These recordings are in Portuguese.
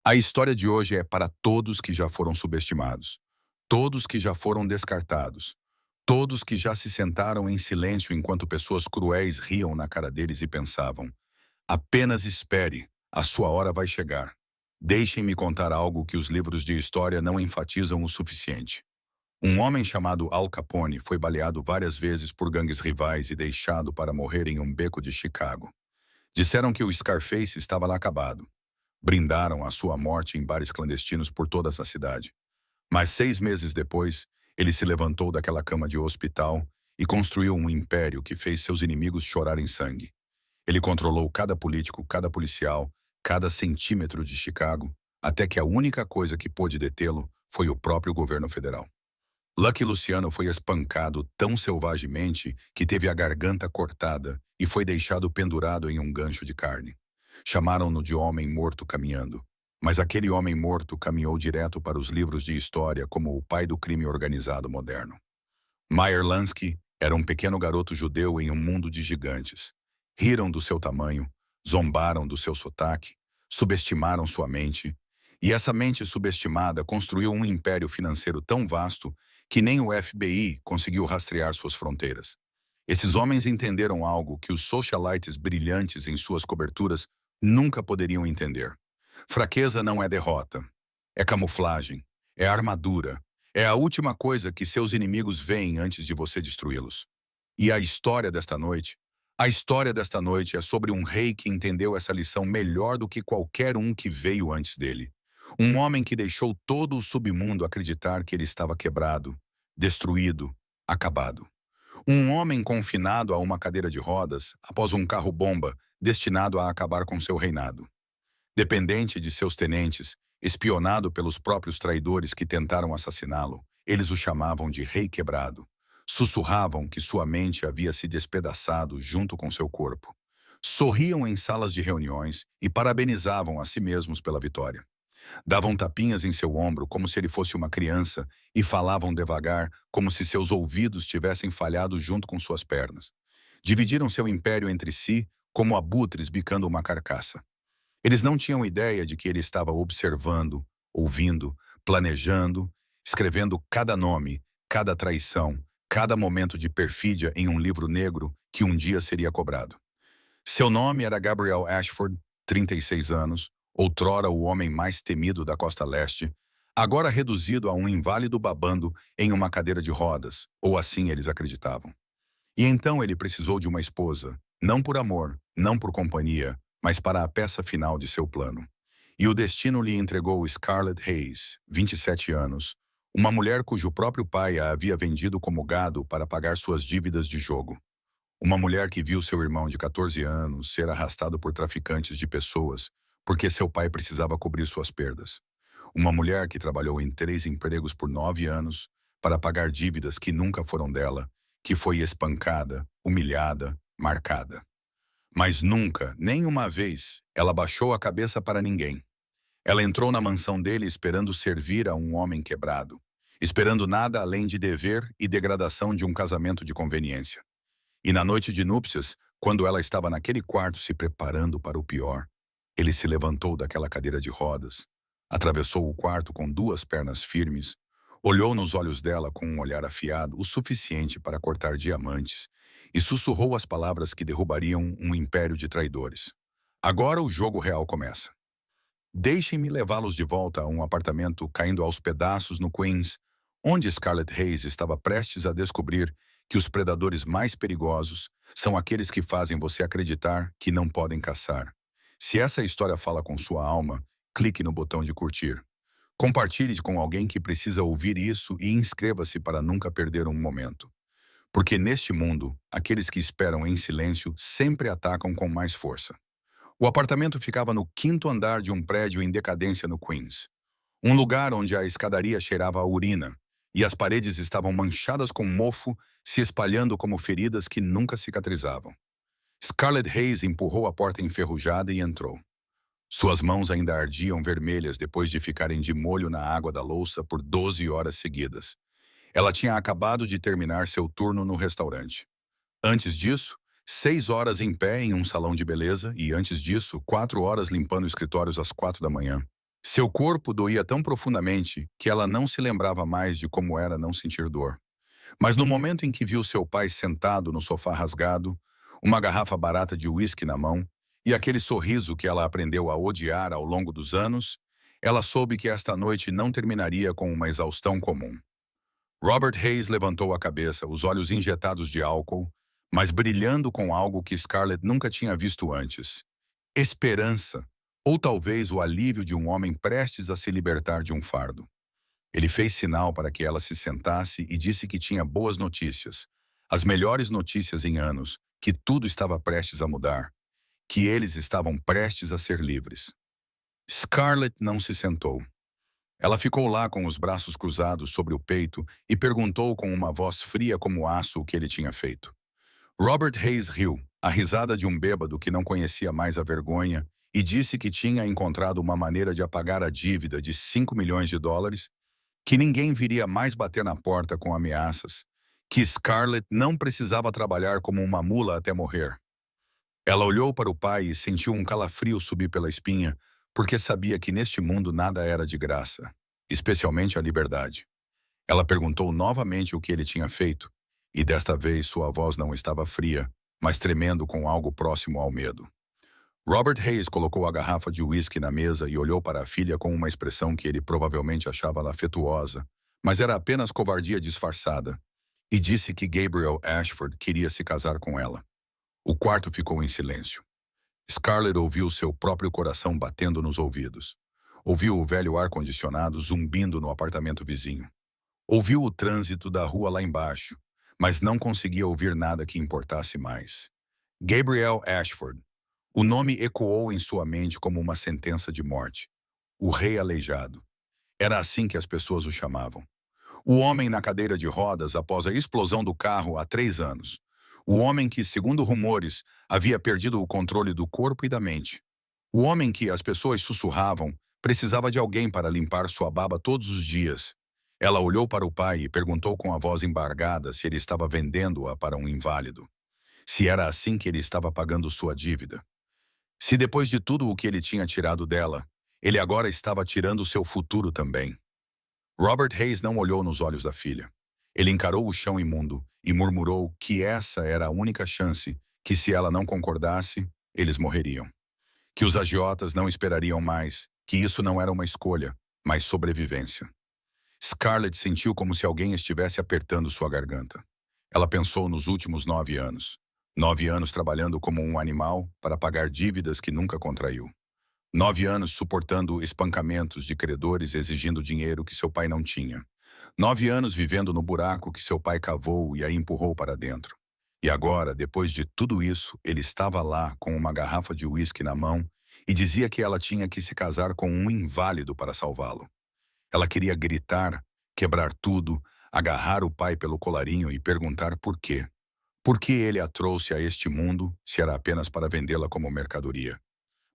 A história de hoje é para todos que já foram subestimados, todos que já foram descartados, todos que já se sentaram em silêncio enquanto pessoas cruéis riam na cara deles e pensavam: apenas espere, a sua hora vai chegar. Deixem-me contar algo que os livros de história não enfatizam o suficiente. Um homem chamado Al Capone foi baleado várias vezes por gangues rivais e deixado para morrer em um beco de Chicago. Disseram que o Scarface estava lá acabado. Brindaram a sua morte em bares clandestinos por toda essa cidade. Mas 6 meses depois, ele se levantou daquela cama de hospital e construiu um império que fez seus inimigos chorarem sangue. Ele controlou cada político, cada policial, cada centímetro de Chicago, até que a única coisa que pôde detê-lo foi o próprio governo federal. Lucky Luciano foi espancado tão selvagemente que teve a garganta cortada e foi deixado pendurado em um gancho de carne. Chamaram-no de homem morto caminhando. Mas aquele homem morto caminhou direto para os livros de história como o pai do crime organizado moderno. Meyer Lansky era um pequeno garoto judeu em um mundo de gigantes. Riram do seu tamanho, zombaram do seu sotaque, subestimaram sua mente, e essa mente subestimada construiu um império financeiro tão vasto que nem o FBI conseguiu rastrear suas fronteiras. Esses homens entenderam algo que os socialites brilhantes em suas coberturas nunca poderiam entender. Fraqueza não é derrota. É camuflagem. É armadura. É a última coisa que seus inimigos veem antes de você destruí-los. E a história desta noite é sobre um rei que entendeu essa lição melhor do que qualquer um que veio antes dele. Um homem que deixou todo o submundo acreditar que ele estava quebrado, destruído, acabado. Um homem confinado a uma cadeira de rodas após um carro-bomba destinado a acabar com seu reinado. Dependente de seus tenentes, espionado pelos próprios traidores que tentaram assassiná-lo, eles o chamavam de Rei Quebrado. Sussurravam que sua mente havia se despedaçado junto com seu corpo. Sorriam em salas de reuniões e parabenizavam a si mesmos pela vitória. Davam tapinhas em seu ombro como se ele fosse uma criança e falavam devagar como se seus ouvidos tivessem falhado junto com suas pernas. Dividiram seu império entre si como abutres bicando uma carcaça. Eles não tinham ideia de que ele estava observando, ouvindo, planejando, escrevendo cada nome, cada traição, cada momento de perfídia em um livro negro que um dia seria cobrado. Seu nome era Gabriel Ashford, 36 anos, outrora o homem mais temido da costa leste, agora reduzido a um inválido babando em uma cadeira de rodas, ou assim eles acreditavam. E então ele precisou de uma esposa, não por amor, não por companhia, mas para a peça final de seu plano. E o destino lhe entregou Scarlett Hayes, 27 anos, uma mulher cujo próprio pai a havia vendido como gado para pagar suas dívidas de jogo. Uma mulher que viu seu irmão de 14 anos ser arrastado por traficantes de pessoas porque seu pai precisava cobrir suas perdas. Uma mulher que trabalhou em 3 empregos por 9 anos para pagar dívidas que nunca foram dela, que foi espancada, humilhada, marcada. Mas nunca, nem uma vez, ela baixou a cabeça para ninguém. Ela entrou na mansão dele esperando servir a um homem quebrado, esperando nada além de dever e degradação de um casamento de conveniência. E na noite de núpcias, quando ela estava naquele quarto se preparando para o pior, ele se levantou daquela cadeira de rodas, atravessou o quarto com 2 pernas firmes, olhou nos olhos dela com um olhar afiado o suficiente para cortar diamantes e sussurrou as palavras que derrubariam um império de traidores. Agora o jogo real começa. Deixem-me levá-los de volta a um apartamento caindo aos pedaços no Queens, onde Scarlett Hayes estava prestes a descobrir que os predadores mais perigosos são aqueles que fazem você acreditar que não podem caçar. Se essa história fala com sua alma, clique no botão de curtir. Compartilhe com alguém que precisa ouvir isso e inscreva-se para nunca perder um momento. Porque neste mundo, aqueles que esperam em silêncio sempre atacam com mais força. O apartamento ficava no 5º andar de um prédio em decadência no Queens. Um lugar onde a escadaria cheirava a urina e as paredes estavam manchadas com mofo, se espalhando como feridas que nunca cicatrizavam. Scarlett Hayes empurrou a porta enferrujada e entrou. Suas mãos ainda ardiam vermelhas depois de ficarem de molho na água da louça por 12 horas seguidas. Ela tinha acabado de terminar seu turno no restaurante. Antes disso, 6 horas em pé em um salão de beleza e, antes disso, 4 horas limpando escritórios às 4 da manhã. Seu corpo doía tão profundamente que ela não se lembrava mais de como era não sentir dor. Mas no momento em que viu seu pai sentado no sofá rasgado, uma garrafa barata de uísque na mão e aquele sorriso que ela aprendeu a odiar ao longo dos anos, ela soube que esta noite não terminaria com uma exaustão comum. Robert Hayes levantou a cabeça, os olhos injetados de álcool, mas brilhando com algo que Scarlett nunca tinha visto antes. Esperança, ou talvez o alívio de um homem prestes a se libertar de um fardo. Ele fez sinal para que ela se sentasse e disse que tinha boas notícias, as melhores notícias em anos, que tudo estava prestes a mudar, que eles estavam prestes a ser livres. Scarlett não se sentou. Ela ficou lá com os braços cruzados sobre o peito e perguntou com uma voz fria como aço o que ele tinha feito. Robert Hayes riu, a risada de um bêbado que não conhecia mais a vergonha, e disse que tinha encontrado uma maneira de apagar a dívida de US$ 5 milhões, que ninguém viria mais bater na porta com ameaças, que Scarlett não precisava trabalhar como uma mula até morrer. Ela olhou para o pai e sentiu um calafrio subir pela espinha, porque sabia que neste mundo nada era de graça, especialmente a liberdade. Ela perguntou novamente o que ele tinha feito, e desta vez sua voz não estava fria, mas tremendo com algo próximo ao medo. Robert Hayes colocou a garrafa de uísque na mesa e olhou para a filha com uma expressão que ele provavelmente achava afetuosa, mas era apenas covardia disfarçada, e disse que Gabriel Ashford queria se casar com ela. O quarto ficou em silêncio. Scarlett ouviu seu próprio coração batendo nos ouvidos. Ouviu o velho ar-condicionado zumbindo no apartamento vizinho. Ouviu o trânsito da rua lá embaixo, mas não conseguia ouvir nada que importasse mais. Gabriel Ashford. O nome ecoou em sua mente como uma sentença de morte. O rei aleijado. Era assim que as pessoas o chamavam. O homem na cadeira de rodas após a explosão do carro há 3 anos. O homem que, segundo rumores, havia perdido o controle do corpo e da mente. O homem que as pessoas sussurravam precisava de alguém para limpar sua baba todos os dias. Ela olhou para o pai e perguntou com a voz embargada se ele estava vendendo-a para um inválido. Se era assim que ele estava pagando sua dívida. Se depois de tudo o que ele tinha tirado dela, ele agora estava tirando seu futuro também. Robert Hayes não olhou nos olhos da filha. Ele encarou o chão imundo e murmurou que essa era a única chance, que se ela não concordasse, eles morreriam. Que os agiotas não esperariam mais, que isso não era uma escolha, mas sobrevivência. Scarlett sentiu como se alguém estivesse apertando sua garganta. Ela pensou nos últimos 9 anos. 9 anos trabalhando como um animal para pagar dívidas que nunca contraiu. 9 anos suportando espancamentos de credores exigindo dinheiro que seu pai não tinha. 9 anos vivendo no buraco que seu pai cavou e a empurrou para dentro. E agora, depois de tudo isso, ele estava lá com uma garrafa de uísque na mão e dizia que ela tinha que se casar com um inválido para salvá-lo. Ela queria gritar, quebrar tudo, agarrar o pai pelo colarinho e perguntar por quê. Por que ele a trouxe a este mundo se era apenas para vendê-la como mercadoria?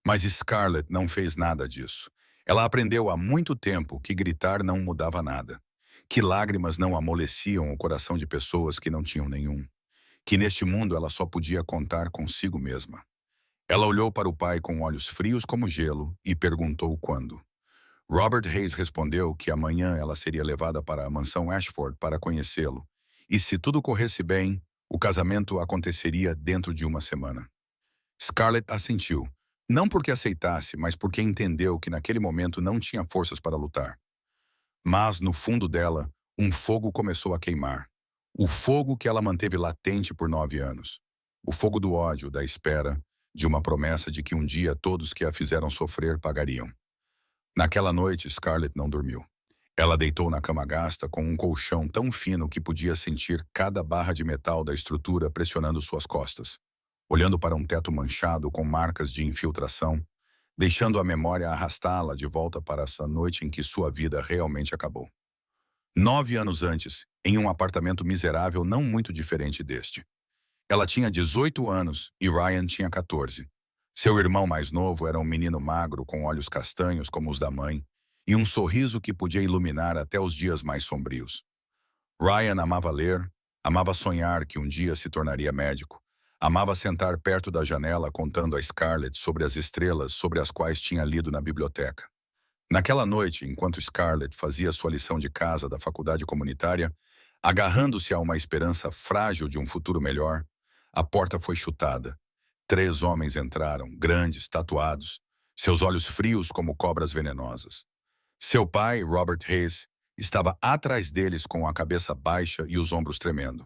Mas Scarlett não fez nada disso. Ela aprendeu há muito tempo que gritar não mudava nada, que lágrimas não amoleciam o coração de pessoas que não tinham nenhum, que neste mundo ela só podia contar consigo mesma. Ela olhou para o pai com olhos frios como gelo e perguntou quando. Robert Hayes respondeu que amanhã ela seria levada para a mansão Ashford para conhecê-lo, e se tudo corresse bem, o casamento aconteceria dentro de uma semana. Scarlett assentiu, não porque aceitasse, mas porque entendeu que naquele momento não tinha forças para lutar. Mas, no fundo dela, um fogo começou a queimar. O fogo que ela manteve latente por 9 anos. O fogo do ódio, da espera, de uma promessa de que um dia todos que a fizeram sofrer pagariam. Naquela noite, Scarlett não dormiu. Ela deitou na cama gasta com um colchão tão fino que podia sentir cada barra de metal da estrutura pressionando suas costas, olhando para um teto manchado com marcas de infiltração, deixando a memória arrastá-la de volta para essa noite em que sua vida realmente acabou. 9 anos antes, em um apartamento miserável não muito diferente deste. Ela tinha 18 anos e Ryan tinha 14. Seu irmão mais novo era um menino magro com olhos castanhos como os da mãe e um sorriso que podia iluminar até os dias mais sombrios. Ryan amava ler, amava sonhar que um dia se tornaria médico, amava sentar perto da janela contando a Scarlett sobre as estrelas sobre as quais tinha lido na biblioteca. Naquela noite, enquanto Scarlett fazia sua lição de casa da faculdade comunitária, agarrando-se a uma esperança frágil de um futuro melhor, a porta foi chutada. 3 homens entraram, grandes, tatuados, seus olhos frios como cobras venenosas. Seu pai, Robert Hayes, estava atrás deles com a cabeça baixa e os ombros tremendo.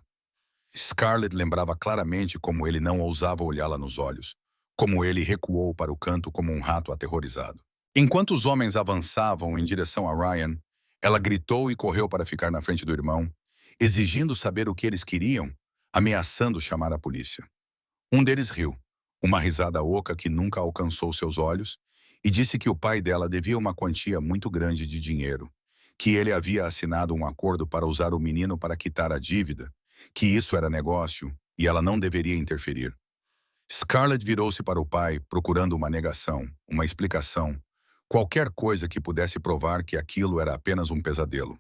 Scarlett lembrava claramente como ele não ousava olhá-la nos olhos, como ele recuou para o canto como um rato aterrorizado. Enquanto os homens avançavam em direção a Ryan, ela gritou e correu para ficar na frente do irmão, exigindo saber o que eles queriam, ameaçando chamar a polícia. Um deles riu, uma risada oca que nunca alcançou seus olhos, e disse que o pai dela devia uma quantia muito grande de dinheiro, que ele havia assinado um acordo para usar o menino para quitar a dívida, que isso era negócio e ela não deveria interferir. Scarlett virou-se para o pai, procurando uma negação, uma explicação, qualquer coisa que pudesse provar que aquilo era apenas um pesadelo.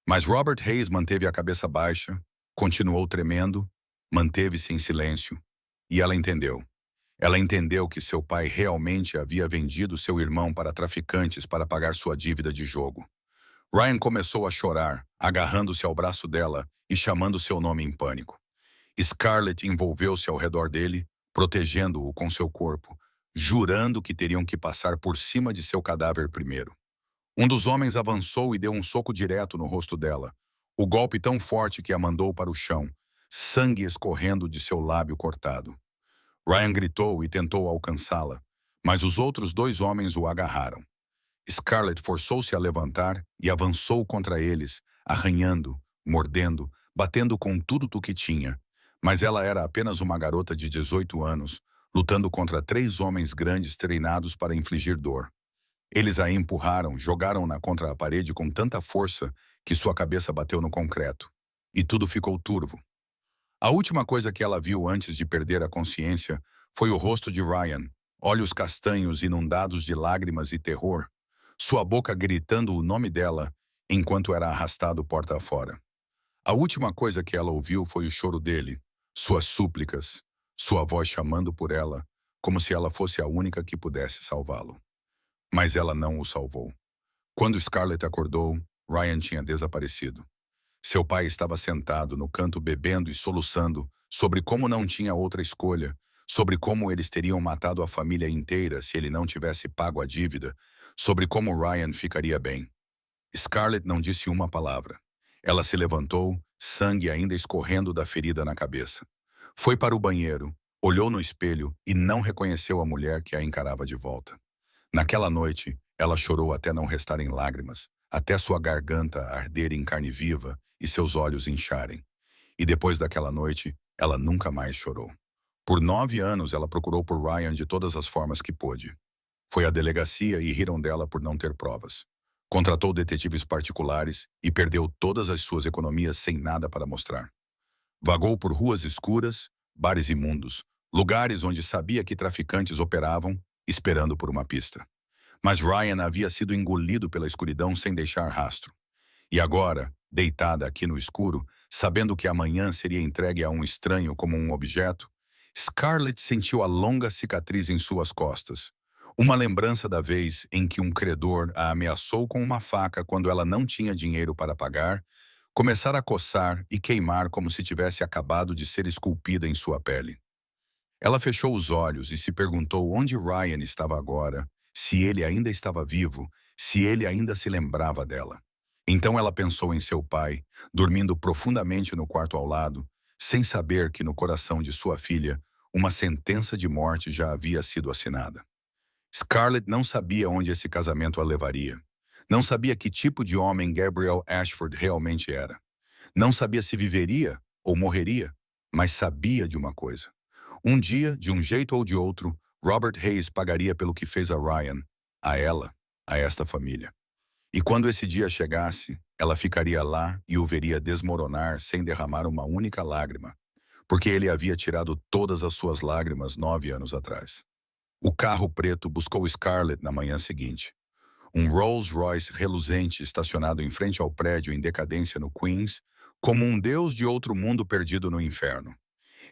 Mas Robert Hayes manteve a cabeça baixa, continuou tremendo, manteve-se em silêncio, e ela entendeu. Ela entendeu que seu pai realmente havia vendido seu irmão para traficantes para pagar sua dívida de jogo. Ryan começou a chorar, agarrando-se ao braço dela e chamando seu nome em pânico. Scarlett envolveu-se ao redor dele, protegendo-o com seu corpo, jurando que teriam que passar por cima de seu cadáver primeiro. Um dos homens avançou e deu um soco direto no rosto dela, o golpe tão forte que a mandou para o chão, sangue escorrendo de seu lábio cortado. Ryan gritou e tentou alcançá-la, mas os outros 2 homens o agarraram. Scarlett forçou-se a levantar e avançou contra eles, arranhando, mordendo, batendo com tudo o que tinha. Mas ela era apenas uma garota de 18 anos, lutando contra 3 homens grandes treinados para infligir dor. Eles a empurraram, jogaram-na contra a parede com tanta força que sua cabeça bateu no concreto. E tudo ficou turvo. A última coisa que ela viu antes de perder a consciência foi o rosto de Ryan, olhos castanhos inundados de lágrimas e terror, sua boca gritando o nome dela enquanto era arrastado porta afora. A última coisa que ela ouviu foi o choro dele, suas súplicas, sua voz chamando por ela, como se ela fosse a única que pudesse salvá-lo. Mas ela não o salvou. Quando Scarlett acordou, Ryan tinha desaparecido. Seu pai estava sentado no canto bebendo e soluçando sobre como não tinha outra escolha, sobre como eles teriam matado a família inteira se ele não tivesse pago a dívida, sobre como Ryan ficaria bem. Scarlett não disse uma palavra. Ela se levantou, sangue ainda escorrendo da ferida na cabeça. Foi para o banheiro, olhou no espelho e não reconheceu a mulher que a encarava de volta. Naquela noite, ela chorou até não restarem lágrimas, até sua garganta arder em carne viva e seus olhos incharem. E depois daquela noite, ela nunca mais chorou. Por 9 anos, ela procurou por Ryan de todas as formas que pôde. Foi à delegacia e riram dela por não ter provas. Contratou detetives particulares e perdeu todas as suas economias sem nada para mostrar. Vagou por ruas escuras, bares imundos, lugares onde sabia que traficantes operavam, esperando por uma pista. Mas Ryan havia sido engolido pela escuridão sem deixar rastro. E agora, deitada aqui no escuro, sabendo que amanhã seria entregue a um estranho como um objeto, Scarlett sentiu a longa cicatriz em suas costas. Uma lembrança da vez em que um credor a ameaçou com uma faca quando ela não tinha dinheiro para pagar, começar a coçar e queimar como se tivesse acabado de ser esculpida em sua pele. Ela fechou os olhos e se perguntou onde Ryan estava agora, se ele ainda estava vivo, se ele ainda se lembrava dela. Então ela pensou em seu pai, dormindo profundamente no quarto ao lado, sem saber que no coração de sua filha uma sentença de morte já havia sido assinada. Scarlett não sabia onde esse casamento a levaria. Não sabia que tipo de homem Gabriel Ashford realmente era. Não sabia se viveria ou morreria, mas sabia de uma coisa. Um dia, de um jeito ou de outro, Robert Hayes pagaria pelo que fez a Ryan, a ela, a esta família. E quando esse dia chegasse, ela ficaria lá e o veria desmoronar sem derramar uma única lágrima, porque ele havia tirado todas as suas lágrimas 9 anos atrás. O carro preto buscou Scarlett na manhã seguinte. Um Rolls-Royce reluzente estacionado em frente ao prédio em decadência no Queens, como um deus de outro mundo perdido no inferno.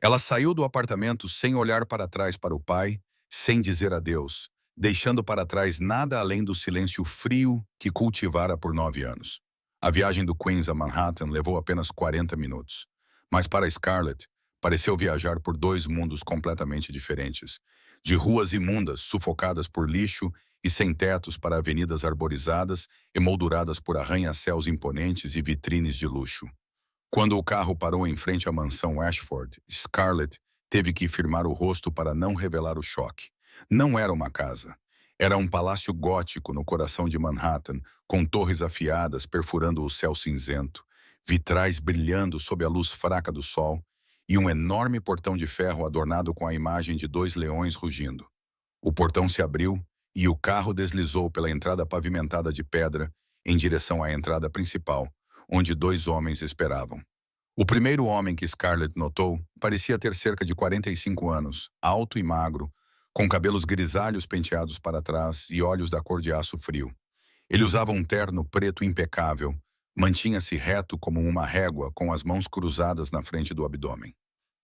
Ela saiu do apartamento sem olhar para trás para o pai, sem dizer adeus, deixando para trás nada além do silêncio frio que cultivara por 9 anos. A viagem do Queens a Manhattan levou apenas 40 minutos. Mas para Scarlett, pareceu viajar por dois mundos completamente diferentes. De ruas imundas, sufocadas por lixo e sem tetos para avenidas arborizadas, emolduradas por arranha-céus imponentes e vitrines de luxo. Quando o carro parou em frente à mansão Ashford, Scarlett teve que firmar o rosto para não revelar o choque. Não era uma casa. Era um palácio gótico no coração de Manhattan, com torres afiadas perfurando o céu cinzento, vitrais brilhando sob a luz fraca do sol e um enorme portão de ferro adornado com a imagem de dois leões rugindo. O portão se abriu e o carro deslizou pela entrada pavimentada de pedra em direção à entrada principal, onde dois homens esperavam. O primeiro homem que Scarlett notou parecia ter cerca de 45 anos, alto e magro, com cabelos grisalhos penteados para trás e olhos da cor de aço frio. Ele usava um terno preto impecável, mantinha-se reto como uma régua com as mãos cruzadas na frente do abdômen.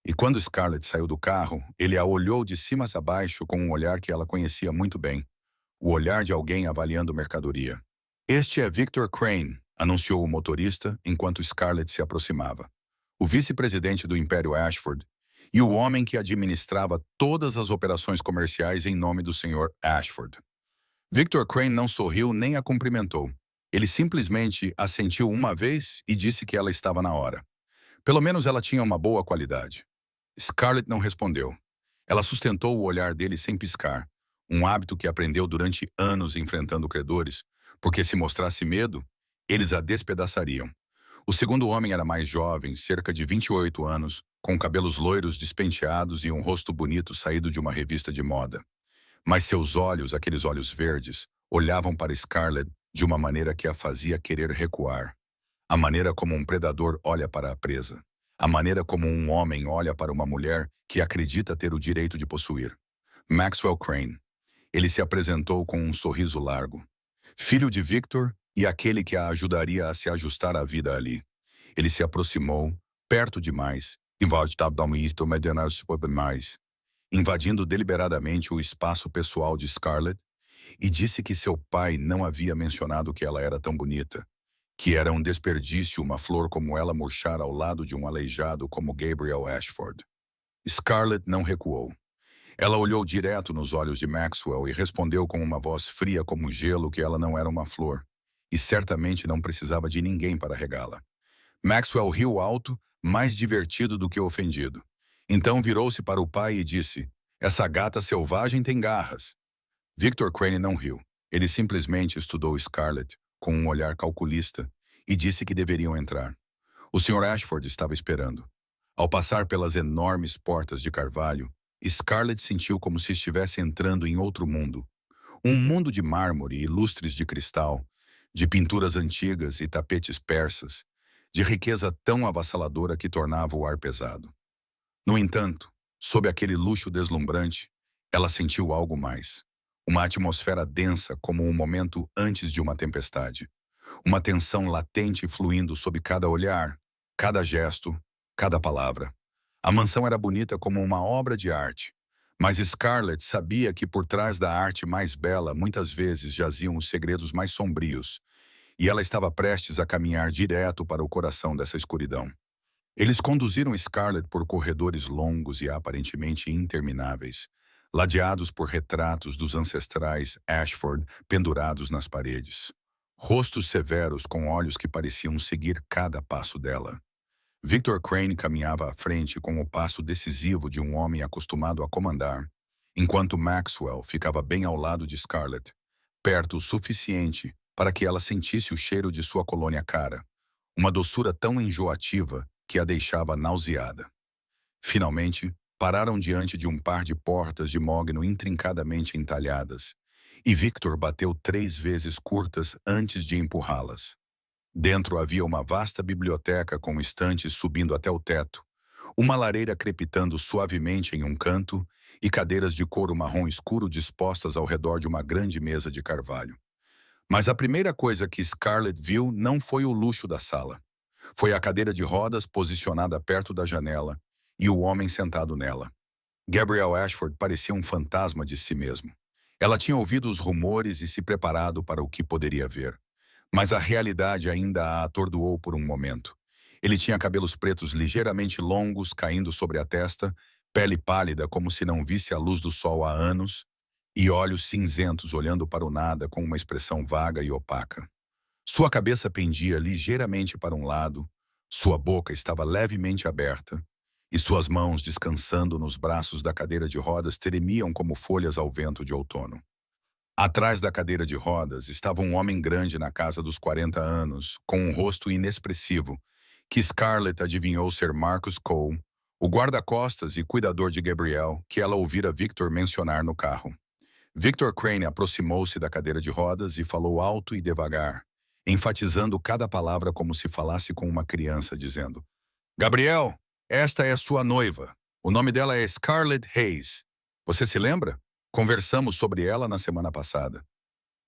E quando Scarlett saiu do carro, ele a olhou de cima a baixo com um olhar que ela conhecia muito bem, o olhar de alguém avaliando mercadoria. "Este é Victor Crane", anunciou o motorista enquanto Scarlett se aproximava. O vice-presidente do Império Ashford e o homem que administrava todas as operações comerciais em nome do Sr. Ashford. Victor Crane não sorriu nem a cumprimentou. Ele simplesmente assentiu uma vez e disse que ela estava na hora. Pelo menos ela tinha uma boa qualidade. Scarlett não respondeu. Ela sustentou o olhar dele sem piscar, um hábito que aprendeu durante anos enfrentando credores, porque se mostrasse medo, eles a despedaçariam. O segundo homem era mais jovem, cerca de 28 anos, com cabelos loiros despenteados e um rosto bonito saído de uma revista de moda. Mas seus olhos, aqueles olhos verdes, olhavam para Scarlett de uma maneira que a fazia querer recuar. A maneira como um predador olha para a presa. A maneira como um homem olha para uma mulher que acredita ter o direito de possuir. Maxwell Crane. Ele se apresentou com um sorriso largo. Filho de Victor e aquele que a ajudaria a se ajustar à vida ali. Ele se aproximou, perto demais, invadindo deliberadamente o espaço pessoal de Scarlett, e disse que seu pai não havia mencionado que ela era tão bonita, que era um desperdício uma flor como ela murchar ao lado de um aleijado como Gabriel Ashford. Scarlett não recuou. Ela olhou direto nos olhos de Maxwell e respondeu com uma voz fria como gelo que ela não era uma flor, e certamente não precisava de ninguém para regá-la. Maxwell riu alto, mais divertido do que ofendido. Então virou-se para o pai e disse: "Essa gata selvagem tem garras." Victor Crane não riu. Ele simplesmente estudou Scarlett com um olhar calculista e disse que deveriam entrar. O Sr. Ashford estava esperando. Ao passar pelas enormes portas de carvalho, Scarlett sentiu como se estivesse entrando em outro mundo. Um mundo de mármore e lustres de cristal, de pinturas antigas e tapetes persas, de riqueza tão avassaladora que tornava o ar pesado. No entanto, sob aquele luxo deslumbrante, ela sentiu algo mais. Uma atmosfera densa como um momento antes de uma tempestade. Uma tensão latente fluindo sob cada olhar, cada gesto, cada palavra. A mansão era bonita como uma obra de arte, mas Scarlett sabia que por trás da arte mais bela muitas vezes jaziam os segredos mais sombrios, e ela estava prestes a caminhar direto para o coração dessa escuridão. Eles conduziram Scarlett por corredores longos e aparentemente intermináveis, ladeados por retratos dos ancestrais Ashford pendurados nas paredes. Rostos severos com olhos que pareciam seguir cada passo dela. Victor Crane caminhava à frente com o passo decisivo de um homem acostumado a comandar, enquanto Maxwell ficava bem ao lado de Scarlett, perto o suficiente para que ela sentisse o cheiro de sua colônia cara, uma doçura tão enjoativa que a deixava nauseada. Finalmente, pararam diante de um par de portas de mogno intrincadamente entalhadas, e Victor bateu 3 vezes curtas antes de empurrá-las. Dentro havia uma vasta biblioteca com estantes subindo até o teto, uma lareira crepitando suavemente em um canto e cadeiras de couro marrom escuro dispostas ao redor de uma grande mesa de carvalho. Mas a primeira coisa que Scarlett viu não foi o luxo da sala. Foi a cadeira de rodas posicionada perto da janela e o homem sentado nela. Gabriel Ashford parecia um fantasma de si mesmo. Ela tinha ouvido os rumores e se preparado para o que poderia ver. Mas a realidade ainda a atordoou por um momento. Ele tinha cabelos pretos ligeiramente longos caindo sobre a testa, pele pálida como se não visse a luz do sol há anos, e olhos cinzentos olhando para o nada com uma expressão vaga e opaca. Sua cabeça pendia ligeiramente para um lado, sua boca estava levemente aberta, e suas mãos descansando nos braços da cadeira de rodas tremiam como folhas ao vento de outono. Atrás da cadeira de rodas estava um homem grande na casa dos 40 anos, com um rosto inexpressivo, que Scarlett adivinhou ser Marcus Cole, o guarda-costas e cuidador de Gabriel, que ela ouvira Victor mencionar no carro. Victor Crane aproximou-se da cadeira de rodas e falou alto e devagar, enfatizando cada palavra como se falasse com uma criança, dizendo: Gabriel, esta é sua noiva. O nome dela é Scarlett Hayes. Você se lembra? Conversamos sobre ela na semana passada.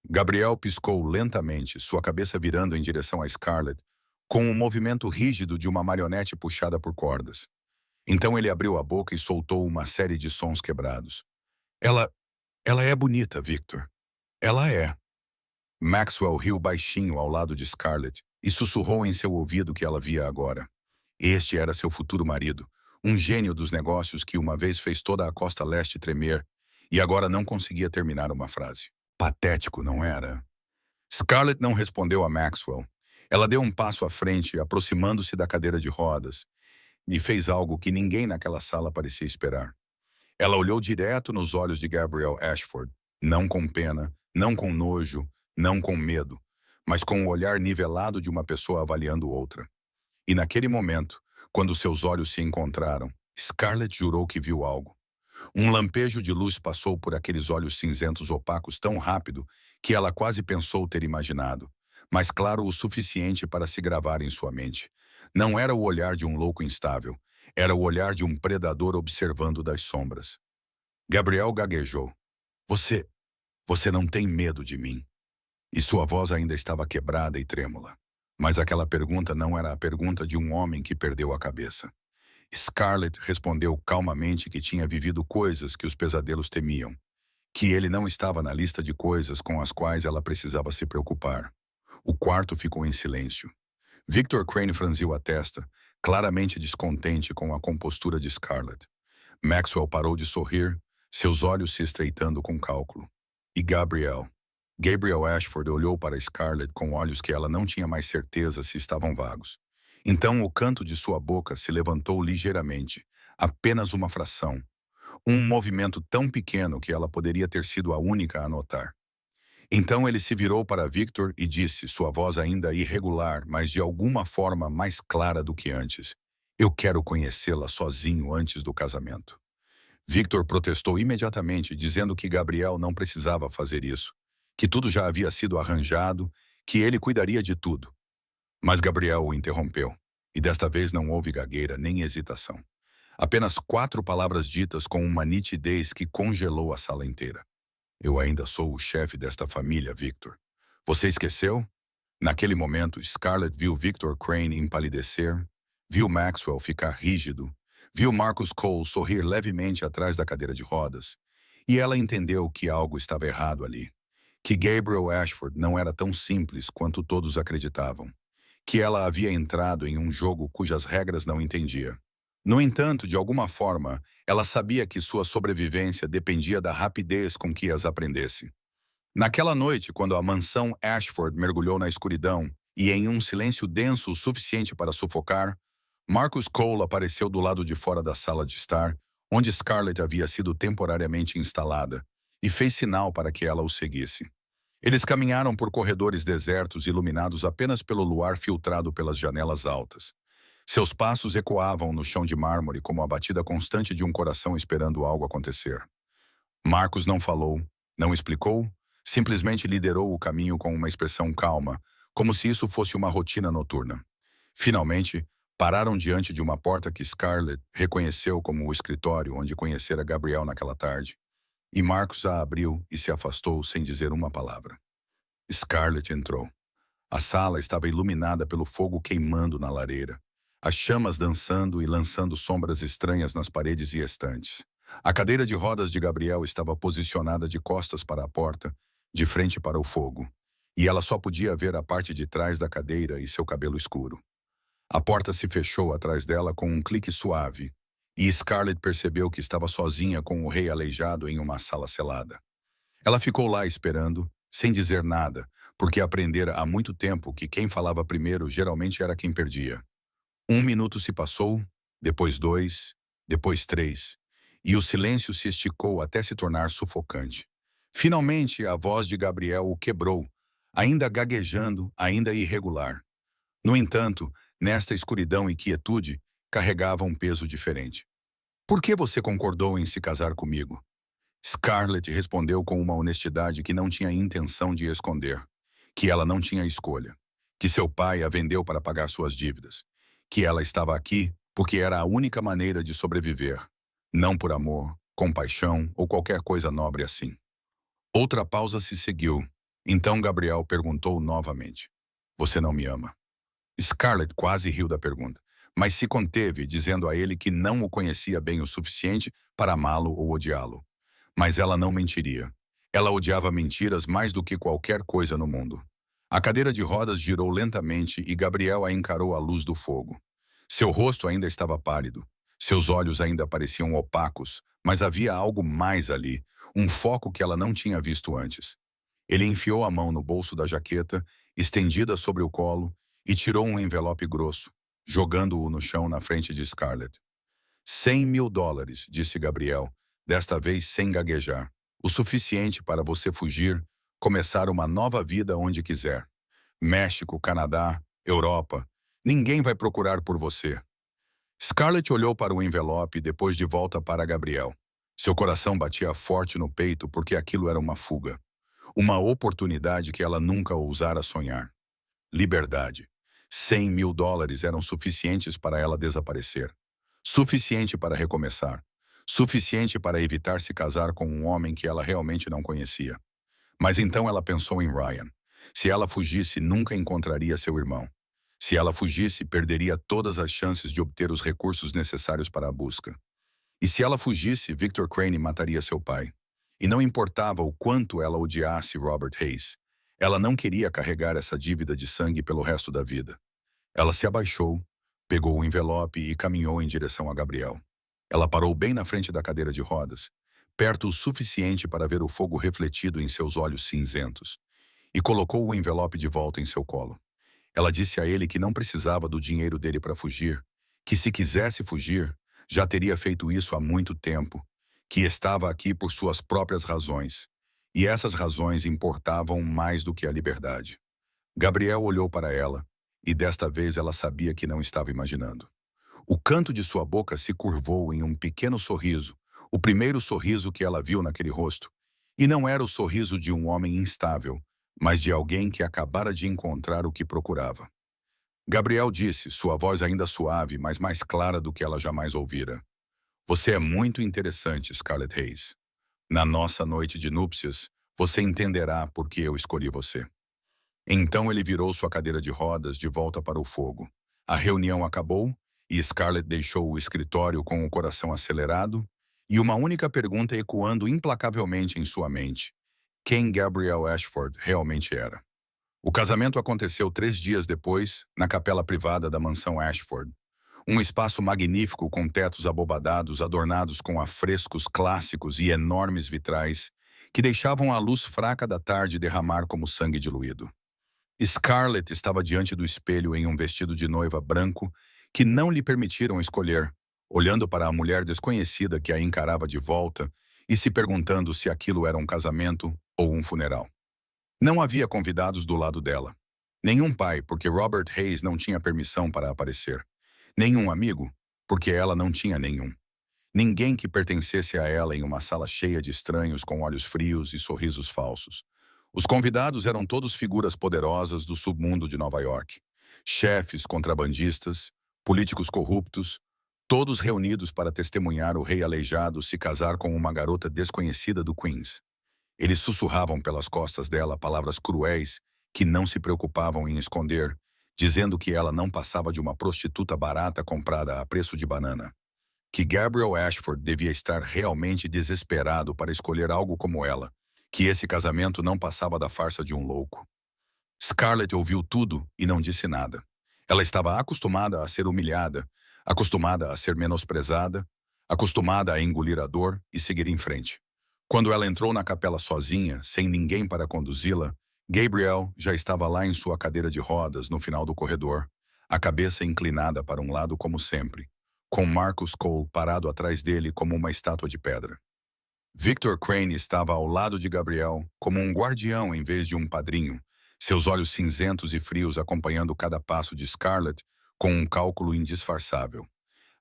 Gabriel piscou lentamente, sua cabeça virando em direção a Scarlett, com um movimento rígido de uma marionete puxada por cordas. Então ele abriu a boca e soltou uma série de sons quebrados. Ela, ela é bonita, Victor. Ela é. Maxwell riu baixinho ao lado de Scarlett e sussurrou em seu ouvido que ela via agora. Este era seu futuro marido, um gênio dos negócios que uma vez fez toda a costa leste tremer e agora não conseguia terminar uma frase. Patético, não era? Scarlett não respondeu a Maxwell. Ela deu um passo à frente, aproximando-se da cadeira de rodas, e fez algo que ninguém naquela sala parecia esperar. Ela olhou direto nos olhos de Gabriel Ashford, não com pena, não com nojo, não com medo, mas com o olhar nivelado de uma pessoa avaliando outra. E naquele momento, quando seus olhos se encontraram, Scarlett jurou que viu algo. Um lampejo de luz passou por aqueles olhos cinzentos opacos tão rápido que ela quase pensou ter imaginado, mas claro o suficiente para se gravar em sua mente. Não era o olhar de um louco instável, era o olhar de um predador observando das sombras. Gabriel gaguejou. Você, você não tem medo de mim. E sua voz ainda estava quebrada e trêmula. Mas aquela pergunta não era a pergunta de um homem que perdeu a cabeça. Scarlett respondeu calmamente que tinha vivido coisas que os pesadelos temiam, que ele não estava na lista de coisas com as quais ela precisava se preocupar. O quarto ficou em silêncio. Victor Crane franziu a testa, claramente descontente com a compostura de Scarlett. Maxwell parou de sorrir, seus olhos se estreitando com cálculo. E Gabriel Ashford olhou para Scarlett com olhos que ela não tinha mais certeza se estavam vagos. Então o canto de sua boca se levantou ligeiramente, apenas uma fração. Um movimento tão pequeno que ela poderia ter sido a única a notar. Então ele se virou para Victor e disse, sua voz ainda irregular, mas de alguma forma mais clara do que antes: Eu quero conhecê-la sozinho antes do casamento. Victor protestou imediatamente, dizendo que Gabriel não precisava fazer isso, que tudo já havia sido arranjado, que ele cuidaria de tudo. Mas Gabriel o interrompeu, e desta vez não houve gagueira nem hesitação. Apenas 4 palavras ditas com uma nitidez que congelou a sala inteira. Eu ainda sou o chefe desta família, Victor. Você esqueceu? Naquele momento, Scarlett viu Victor Crane empalidecer, viu Maxwell ficar rígido, viu Marcus Cole sorrir levemente atrás da cadeira de rodas, e ela entendeu que algo estava errado ali, que Gabriel Ashford não era tão simples quanto todos acreditavam, que ela havia entrado em um jogo cujas regras não entendia. No entanto, de alguma forma, ela sabia que sua sobrevivência dependia da rapidez com que as aprendesse. Naquela noite, quando a mansão Ashford mergulhou na escuridão e em um silêncio denso o suficiente para sufocar, Marcus Cole apareceu do lado de fora da sala de estar, onde Scarlett havia sido temporariamente instalada, e fez sinal para que ela o seguisse. Eles caminharam por corredores desertos iluminados apenas pelo luar filtrado pelas janelas altas. Seus passos ecoavam no chão de mármore como a batida constante de um coração esperando algo acontecer. Marcos não falou, não explicou, simplesmente liderou o caminho com uma expressão calma, como se isso fosse uma rotina noturna. Finalmente, pararam diante de uma porta que Scarlett reconheceu como o escritório onde conhecera Gabriel naquela tarde. E Marcos a abriu e se afastou sem dizer uma palavra. Scarlett entrou. A sala estava iluminada pelo fogo queimando na lareira, as chamas dançando e lançando sombras estranhas nas paredes e estantes. A cadeira de rodas de Gabriel estava posicionada de costas para a porta, de frente para o fogo, e ela só podia ver a parte de trás da cadeira e seu cabelo escuro. A porta se fechou atrás dela com um clique suave, e Scarlett percebeu que estava sozinha com o rei aleijado em uma sala selada. Ela ficou lá esperando, sem dizer nada, porque aprendera há muito tempo que quem falava primeiro geralmente era quem perdia. 1 minuto se passou, depois 2, depois 3, e o silêncio se esticou até se tornar sufocante. Finalmente, a voz de Gabriel o quebrou, ainda gaguejando, ainda irregular. No entanto, nesta escuridão e quietude, carregava um peso diferente. Por que você concordou em se casar comigo? Scarlett respondeu com uma honestidade que não tinha intenção de esconder, que ela não tinha escolha, que seu pai a vendeu para pagar suas dívidas, que ela estava aqui porque era a única maneira de sobreviver, não por amor, compaixão ou qualquer coisa nobre assim. Outra pausa se seguiu. Então Gabriel perguntou novamente: Você não me ama? Scarlett quase riu da pergunta, mas se conteve, dizendo a ele que não o conhecia bem o suficiente para amá-lo ou odiá-lo. Mas ela não mentiria. Ela odiava mentiras mais do que qualquer coisa no mundo. A cadeira de rodas girou lentamente e Gabriel a encarou à luz do fogo. Seu rosto ainda estava pálido. Seus olhos ainda pareciam opacos, mas havia algo mais ali, um foco que ela não tinha visto antes. Ele enfiou a mão no bolso da jaqueta, estendida sobre o colo, e tirou um envelope grosso, jogando-o no chão na frente de Scarlett. $100.000, disse Gabriel, desta vez sem gaguejar. O suficiente para você fugir, começar uma nova vida onde quiser. México, Canadá, Europa. Ninguém vai procurar por você. Scarlett olhou para o envelope e depois de volta para Gabriel. Seu coração batia forte no peito porque aquilo era uma fuga. Uma oportunidade que ela nunca ousara sonhar. Liberdade. $100.000 eram suficientes para ela desaparecer. Suficiente para recomeçar. Suficiente para evitar se casar com um homem que ela realmente não conhecia. Mas então ela pensou em Ryan. Se ela fugisse, nunca encontraria seu irmão. Se ela fugisse, perderia todas as chances de obter os recursos necessários para a busca. E se ela fugisse, Victor Crane mataria seu pai. E não importava o quanto ela odiasse Robert Hayes. Ela não queria carregar essa dívida de sangue pelo resto da vida. Ela se abaixou, pegou o envelope e caminhou em direção a Gabriel. Ela parou bem na frente da cadeira de rodas, perto o suficiente para ver o fogo refletido em seus olhos cinzentos, e colocou o envelope de volta em seu colo. Ela disse a ele que não precisava do dinheiro dele para fugir, que se quisesse fugir, já teria feito isso há muito tempo, que estava aqui por suas próprias razões, e essas razões importavam mais do que a liberdade. Gabriel olhou para ela, e desta vez ela sabia que não estava imaginando. O canto de sua boca se curvou em um pequeno sorriso, o primeiro sorriso que ela viu naquele rosto. E não era o sorriso de um homem instável, mas de alguém que acabara de encontrar o que procurava. Gabriel disse, sua voz ainda suave, mas mais clara do que ela jamais ouvira. Você é muito interessante, Scarlett Hayes. Na nossa noite de núpcias, você entenderá por que eu escolhi você. Então ele virou sua cadeira de rodas de volta para o fogo. A reunião acabou e Scarlett deixou o escritório com o coração acelerado e uma única pergunta ecoando implacavelmente em sua mente. Quem Gabriel Ashford realmente era? O casamento aconteceu 3 dias depois, na capela privada da mansão Ashford. Um espaço magnífico com tetos abobadados adornados com afrescos clássicos e enormes vitrais que deixavam a luz fraca da tarde derramar como sangue diluído. Scarlett estava diante do espelho em um vestido de noiva branco que não lhe permitiram escolher, olhando para a mulher desconhecida que a encarava de volta e se perguntando se aquilo era um casamento ou um funeral. Não havia convidados do lado dela. Nenhum pai, porque Robert Hayes não tinha permissão para aparecer. Nenhum amigo, porque ela não tinha nenhum. Ninguém que pertencesse a ela em uma sala cheia de estranhos com olhos frios e sorrisos falsos. Os convidados eram todos figuras poderosas do submundo de Nova York. Chefes, contrabandistas, políticos corruptos, todos reunidos para testemunhar o rei aleijado se casar com uma garota desconhecida do Queens. Eles sussurravam pelas costas dela palavras cruéis que não se preocupavam em esconder, dizendo que ela não passava de uma prostituta barata comprada a preço de banana. que Gabriel Ashford devia estar realmente desesperado para escolher algo como ela, que esse casamento não passava da farsa de um louco. Scarlett ouviu tudo e não disse nada. Ela estava acostumada a ser humilhada, acostumada a ser menosprezada, acostumada a engolir a dor e seguir em frente. Quando ela entrou na capela sozinha, sem ninguém para conduzi-la, Gabriel já estava lá em sua cadeira de rodas no final do corredor, a cabeça inclinada para um lado como sempre, com Marcus Cole parado atrás dele como uma estátua de pedra. Victor Crane estava ao lado de Gabriel como um guardião em vez de um padrinho, seus olhos cinzentos e frios acompanhando cada passo de Scarlett com um cálculo indisfarçável.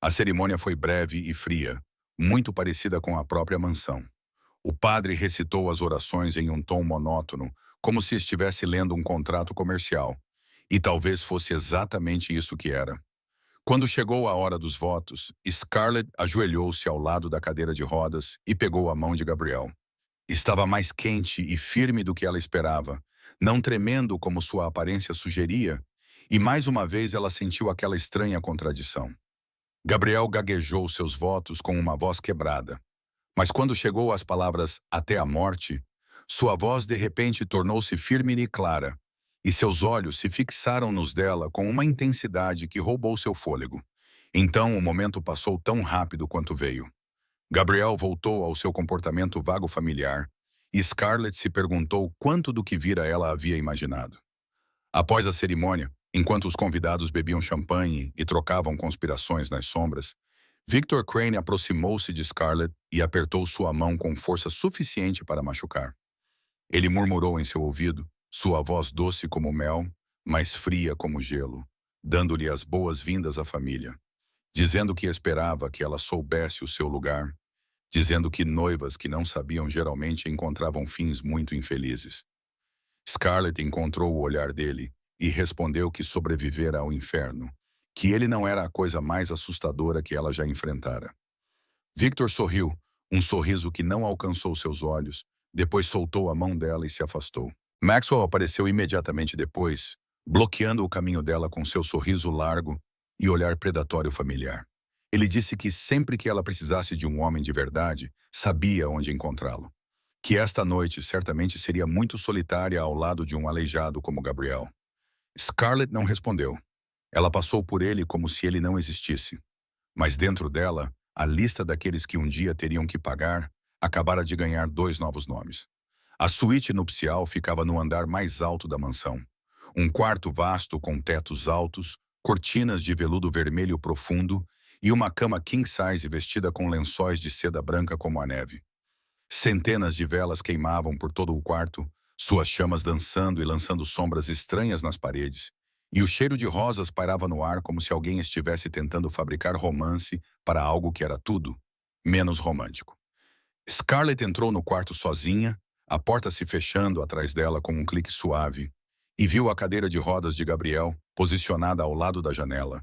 A cerimônia foi breve e fria, muito parecida com a própria mansão. O padre recitou as orações em um tom monótono, como se estivesse lendo um contrato comercial. E talvez fosse exatamente isso que era. Quando chegou a hora dos votos, Scarlett ajoelhou-se ao lado da cadeira de rodas e pegou a mão de Gabriel. Estava mais quente e firme do que ela esperava, não tremendo como sua aparência sugeria, e mais uma vez ela sentiu aquela estranha contradição. Gabriel gaguejou seus votos com uma voz quebrada, mas quando chegou às palavras "até a morte", sua voz de repente tornou-se firme e clara, e seus olhos se fixaram nos dela com uma intensidade que roubou seu fôlego. Então o momento passou tão rápido quanto veio. Gabriel voltou ao seu comportamento vago familiar, e Scarlett se perguntou quanto do que vira ela havia imaginado. Após a cerimônia, enquanto os convidados bebiam champanhe e trocavam conspirações nas sombras, Victor Crane aproximou-se de Scarlett e apertou sua mão com força suficiente para machucar. Ele murmurou em seu ouvido, sua voz doce como mel, mas fria como gelo, dando-lhe as boas-vindas à família, dizendo que esperava que ela soubesse o seu lugar, dizendo que noivas que não sabiam geralmente encontravam fins muito infelizes. Scarlett encontrou o olhar dele e respondeu que sobrevivera ao inferno, que ele não era a coisa mais assustadora que ela já enfrentara. Victor sorriu, um sorriso que não alcançou seus olhos, depois soltou a mão dela e se afastou. Maxwell apareceu imediatamente depois, bloqueando o caminho dela com seu sorriso largo e olhar predatório familiar. Ele disse que sempre que ela precisasse de um homem de verdade, sabia onde encontrá-lo. Que esta noite certamente seria muito solitária ao lado de um aleijado como Gabriel. Scarlett não respondeu. Ela passou por ele como se ele não existisse. Mas dentro dela, a lista daqueles que um dia teriam que pagar acabara de ganhar 2 novos nomes. A suíte nupcial ficava no andar mais alto da mansão. Um quarto vasto com tetos altos, cortinas de veludo vermelho profundo e uma cama king-size vestida com lençóis de seda branca como a neve. Centenas de velas queimavam por todo o quarto, suas chamas dançando e lançando sombras estranhas nas paredes, e o cheiro de rosas pairava no ar como se alguém estivesse tentando fabricar romance para algo que era tudo menos romântico. Scarlett entrou no quarto sozinha, a porta se fechando atrás dela com um clique suave, e viu a cadeira de rodas de Gabriel posicionada ao lado da janela,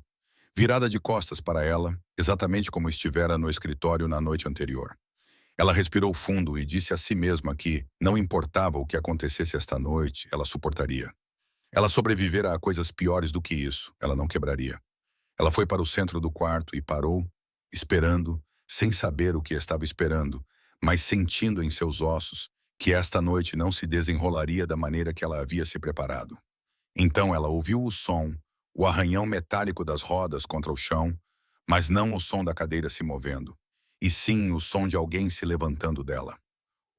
virada de costas para ela, exatamente como estivera no escritório na noite anterior. Ela respirou fundo e disse a si mesma que, não importava o que acontecesse esta noite, ela suportaria. Ela sobrevivera a coisas piores do que isso, ela não quebraria. Ela foi para o centro do quarto e parou, esperando, sem saber o que estava esperando, mas sentindo em seus ossos que esta noite não se desenrolaria da maneira que ela havia se preparado. Então ela ouviu o som, o arranhão metálico das rodas contra o chão, mas não o som da cadeira se movendo, e sim o som de alguém se levantando dela.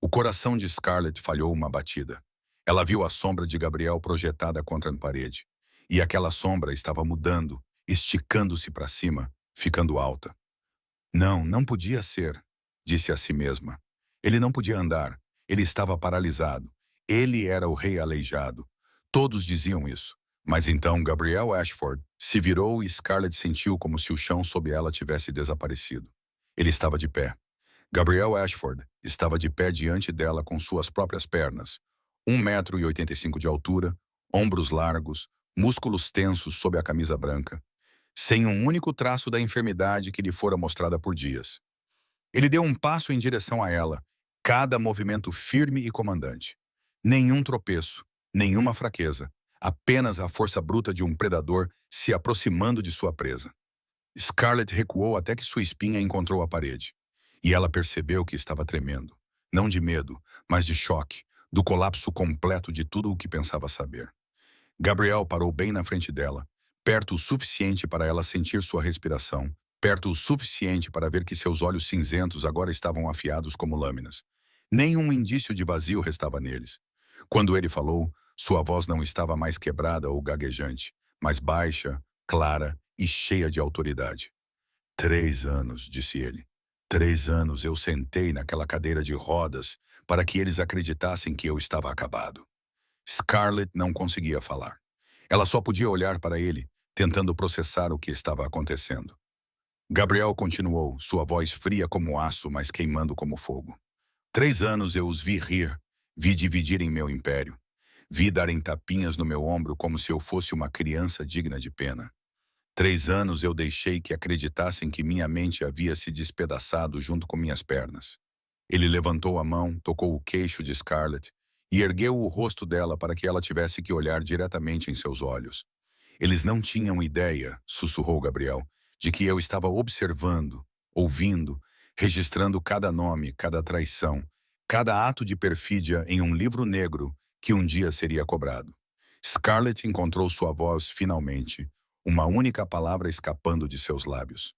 O coração de Scarlett falhou uma batida. Ela viu a sombra de Gabriel projetada contra a parede, e aquela sombra estava mudando, esticando-se para cima, ficando alta. Não, não podia ser, disse a si mesma. Ele não podia andar, ele estava paralisado. Ele era o rei aleijado. Todos diziam isso. Mas então Gabriel Ashford se virou e Scarlett sentiu como se o chão sob ela tivesse desaparecido. Ele estava de pé. Gabriel Ashford estava de pé diante dela com suas próprias pernas, 1,85 m de altura, ombros largos, músculos tensos sob a camisa branca, sem um único traço da enfermidade que lhe fora mostrada por dias. Ele deu um passo em direção a ela, cada movimento firme e comandante. Nenhum tropeço, nenhuma fraqueza, apenas a força bruta de um predador se aproximando de sua presa. Scarlett recuou até que sua espinha encontrou a parede. E ela percebeu que estava tremendo. Não de medo, mas de choque, do colapso completo de tudo o que pensava saber. Gabriel parou bem na frente dela, perto o suficiente para ela sentir sua respiração, perto o suficiente para ver que seus olhos cinzentos agora estavam afiados como lâminas. Nenhum indício de vazio restava neles. Quando ele falou, sua voz não estava mais quebrada ou gaguejante, mas baixa, clara e cheia de autoridade. 3 anos, disse ele. 3 anos eu sentei naquela cadeira de rodas para que eles acreditassem que eu estava acabado. Scarlett não conseguia falar. Ela só podia olhar para ele, tentando processar o que estava acontecendo. Gabriel continuou, sua voz fria como aço, mas queimando como fogo. 3 anos eu os vi rir, vi dividirem meu império. Vi darem tapinhas no meu ombro como se eu fosse uma criança digna de pena. 3 anos eu deixei que acreditassem que minha mente havia se despedaçado junto com minhas pernas. Ele levantou a mão, tocou o queixo de Scarlett e ergueu o rosto dela para que ela tivesse que olhar diretamente em seus olhos. Eles não tinham ideia, sussurrou Gabriel, de que eu estava observando, ouvindo, registrando cada nome, cada traição, cada ato de perfídia em um livro negro que um dia seria cobrado. Scarlett encontrou sua voz finalmente, uma única palavra escapando de seus lábios.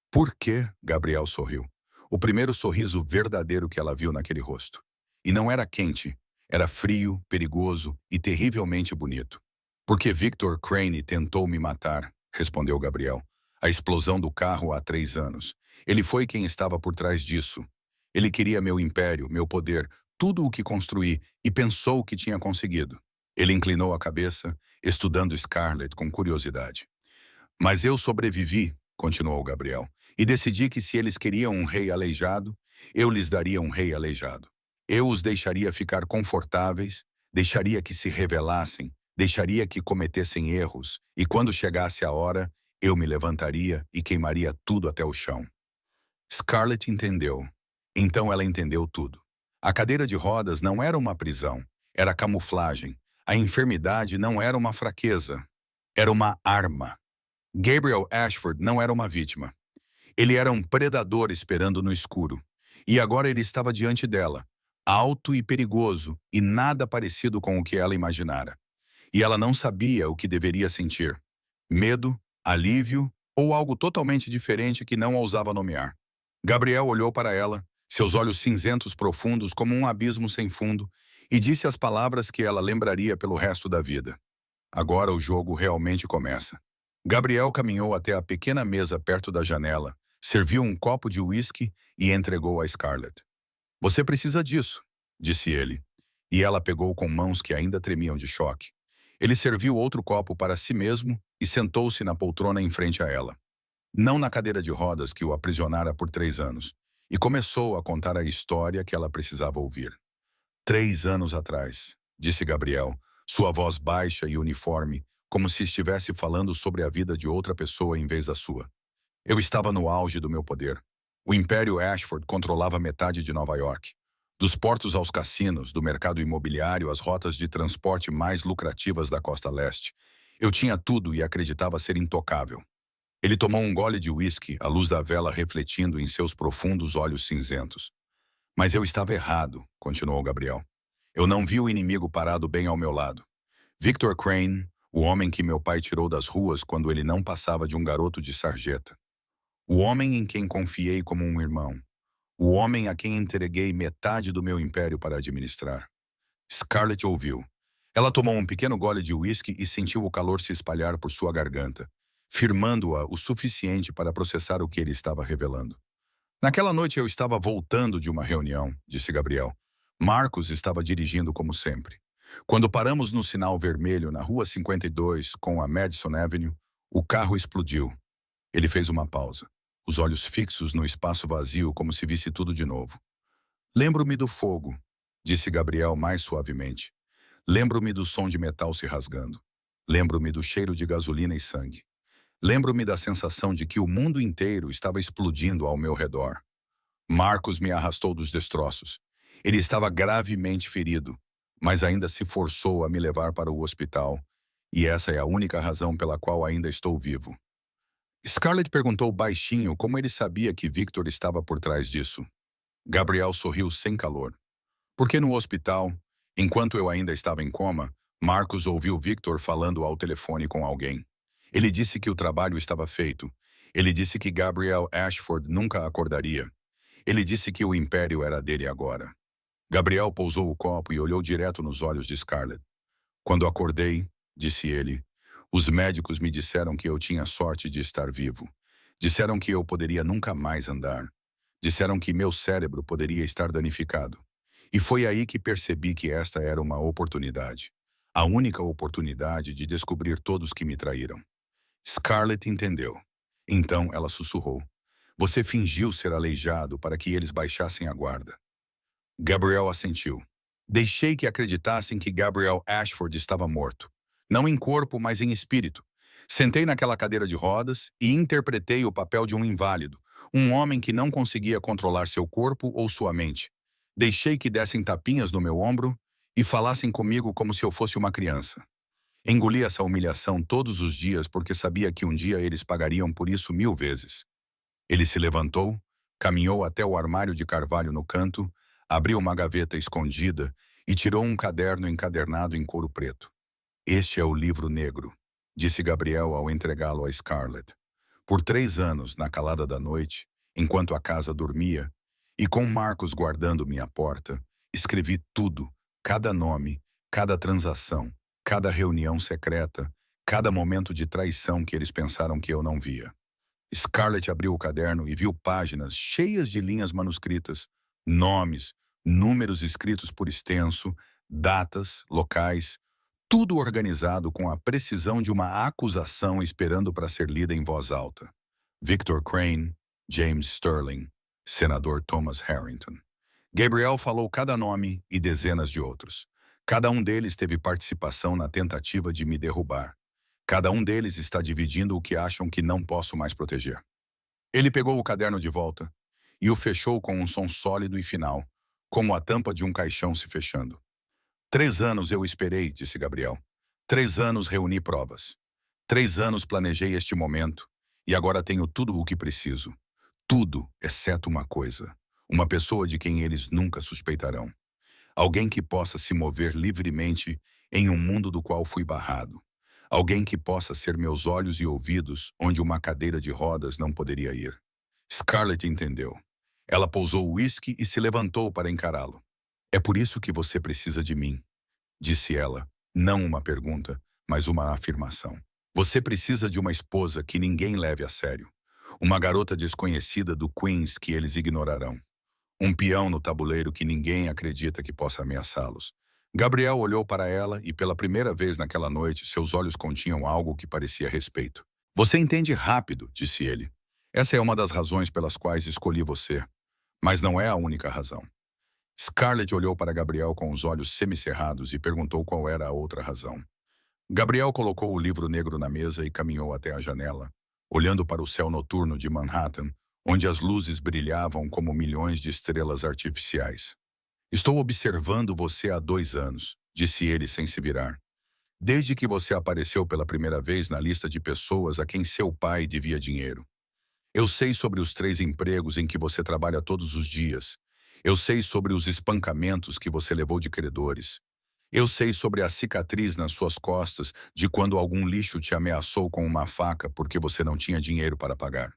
Por quê? Gabriel sorriu. O primeiro sorriso verdadeiro que ela viu naquele rosto. E não era quente, era frio, perigoso e terrivelmente bonito. Porque Victor Crane tentou me matar, respondeu Gabriel. A explosão do carro há 3 anos. Ele foi quem estava por trás disso. Ele queria meu império, meu poder, tudo o que construí e pensou que tinha conseguido. Ele inclinou a cabeça, estudando Scarlett com curiosidade. Mas eu sobrevivi, continuou Gabriel, e decidi que se eles queriam um rei aleijado, eu lhes daria um rei aleijado. Eu os deixaria ficar confortáveis, deixaria que se rebelassem, deixaria que cometessem erros, e quando chegasse a hora, eu me levantaria e queimaria tudo até o chão. Scarlett entendeu. Então ela entendeu tudo. A cadeira de rodas não era uma prisão, era camuflagem. A enfermidade não era uma fraqueza, era uma arma. Gabriel Ashford não era uma vítima. Ele era um predador esperando no escuro. E agora ele estava diante dela, alto e perigoso, e nada parecido com o que ela imaginara. E ela não sabia o que deveria sentir. Medo, alívio ou algo totalmente diferente que não ousava nomear. Gabriel olhou para ela, seus olhos cinzentos profundos como um abismo sem fundo, e disse as palavras que ela lembraria pelo resto da vida. Agora o jogo realmente começa. Gabriel caminhou até a pequena mesa perto da janela, serviu um copo de uísque e entregou a Scarlett. Você precisa disso, disse ele, e ela pegou com mãos que ainda tremiam de choque. Ele serviu outro copo para si mesmo e sentou-se na poltrona em frente a ela. Não na cadeira de rodas que o aprisionara por 3 anos, e começou a contar a história que ela precisava ouvir. 3 anos atrás, disse Gabriel, sua voz baixa e uniforme, como se estivesse falando sobre a vida de outra pessoa em vez da sua. Eu estava no auge do meu poder. O Império Ashford controlava metade de Nova York. Dos portos aos cassinos, do mercado imobiliário às rotas de transporte mais lucrativas da costa leste. Eu tinha tudo e acreditava ser intocável. Ele tomou um gole de uísque, a luz da vela refletindo em seus profundos olhos cinzentos. Mas eu estava errado, continuou Gabriel. Eu não vi o inimigo parado bem ao meu lado. Victor Crane, o homem que meu pai tirou das ruas quando ele não passava de um garoto de sarjeta. O homem em quem confiei como um irmão. O homem a quem entreguei metade do meu império para administrar. Scarlett ouviu. Ela tomou um pequeno gole de uísque e sentiu o calor se espalhar por sua garganta, firmando-a o suficiente para processar o que ele estava revelando. Naquela noite eu estava voltando de uma reunião, disse Gabriel. Marcos estava dirigindo como sempre. Quando paramos no sinal vermelho na Rua 52 com a Madison Avenue, o carro explodiu. Ele fez uma pausa, os olhos fixos no espaço vazio como se visse tudo de novo. Lembro-me do fogo, disse Gabriel mais suavemente. Lembro-me do som de metal se rasgando. Lembro-me do cheiro de gasolina e sangue. Lembro-me da sensação de que o mundo inteiro estava explodindo ao meu redor. Marcos me arrastou dos destroços. Ele estava gravemente ferido, mas ainda se forçou a me levar para o hospital, e essa é a única razão pela qual ainda estou vivo. Scarlett perguntou baixinho como ele sabia que Victor estava por trás disso. Gabriel sorriu sem calor. Porque no hospital, enquanto eu ainda estava em coma, Marcos ouviu Victor falando ao telefone com alguém. Ele disse que o trabalho estava feito. Ele disse que Gabriel Ashford nunca acordaria. Ele disse que o império era dele agora. Gabriel pousou o copo e olhou direto nos olhos de Scarlett. Quando acordei, disse ele, os médicos me disseram que eu tinha sorte de estar vivo. Disseram que eu poderia nunca mais andar. Disseram que meu cérebro poderia estar danificado. E foi aí que percebi que esta era uma oportunidade. A única oportunidade de descobrir todos que me traíram. Scarlett entendeu. Então ela sussurrou. Você fingiu ser aleijado para que eles baixassem a guarda. Gabriel assentiu. Deixei que acreditassem que Gabriel Ashford estava morto. Não em corpo, mas em espírito. Sentei naquela cadeira de rodas e interpretei o papel de um inválido, um homem que não conseguia controlar seu corpo ou sua mente. Deixei que dessem tapinhas no meu ombro e falassem comigo como se eu fosse uma criança. Engoli essa humilhação todos os dias porque sabia que um dia eles pagariam por isso 1000 vezes. Ele se levantou, caminhou até o armário de carvalho no canto, abriu uma gaveta escondida e tirou um caderno encadernado em couro preto. Este é o livro negro, disse Gabriel ao entregá-lo a Scarlett. Por 3 anos, na calada da noite, enquanto a casa dormia, e com Marcos guardando minha porta, escrevi tudo, cada nome, cada transação, cada reunião secreta, cada momento de traição que eles pensaram que eu não via. Scarlett abriu o caderno e viu páginas cheias de linhas manuscritas, nomes, números escritos por extenso, datas, locais, tudo organizado com a precisão de uma acusação esperando para ser lida em voz alta. Victor Crane, James Sterling, senador Thomas Harrington. Gabriel falou cada nome e dezenas de outros. Cada um deles teve participação na tentativa de me derrubar. Cada um deles está dividindo o que acham que não posso mais proteger. Ele pegou o caderno de volta e o fechou com um som sólido e final, como a tampa de um caixão se fechando. 3 anos eu esperei, disse Gabriel. 3 anos reuni provas. 3 anos planejei este momento e agora tenho tudo o que preciso. Tudo, exceto uma coisa. Uma pessoa de quem eles nunca suspeitarão. Alguém que possa se mover livremente em um mundo do qual fui barrado. Alguém que possa ser meus olhos e ouvidos onde uma cadeira de rodas não poderia ir. Scarlett entendeu. Ela pousou o uísque e se levantou para encará-lo. É por isso que você precisa de mim, disse ela, não uma pergunta, mas uma afirmação. Você precisa de uma esposa que ninguém leve a sério. Uma garota desconhecida do Queens que eles ignorarão. Um peão no tabuleiro que ninguém acredita que possa ameaçá-los. Gabriel olhou para ela e pela primeira vez naquela noite seus olhos continham algo que parecia respeito. Você entende rápido, disse ele. Essa é uma das razões pelas quais escolhi você. Mas não é a única razão. Scarlett olhou para Gabriel com os olhos semicerrados e perguntou qual era a outra razão. Gabriel colocou o livro negro na mesa e caminhou até a janela, olhando para o céu noturno de Manhattan, onde as luzes brilhavam como milhões de estrelas artificiais. Estou observando você há 2 anos, disse ele sem se virar. Desde que você apareceu pela primeira vez na lista de pessoas a quem seu pai devia dinheiro. Eu sei sobre os 3 empregos em que você trabalha todos os dias. Eu sei sobre os espancamentos que você levou de credores. Eu sei sobre a cicatriz nas suas costas de quando algum lixo te ameaçou com uma faca porque você não tinha dinheiro para pagar.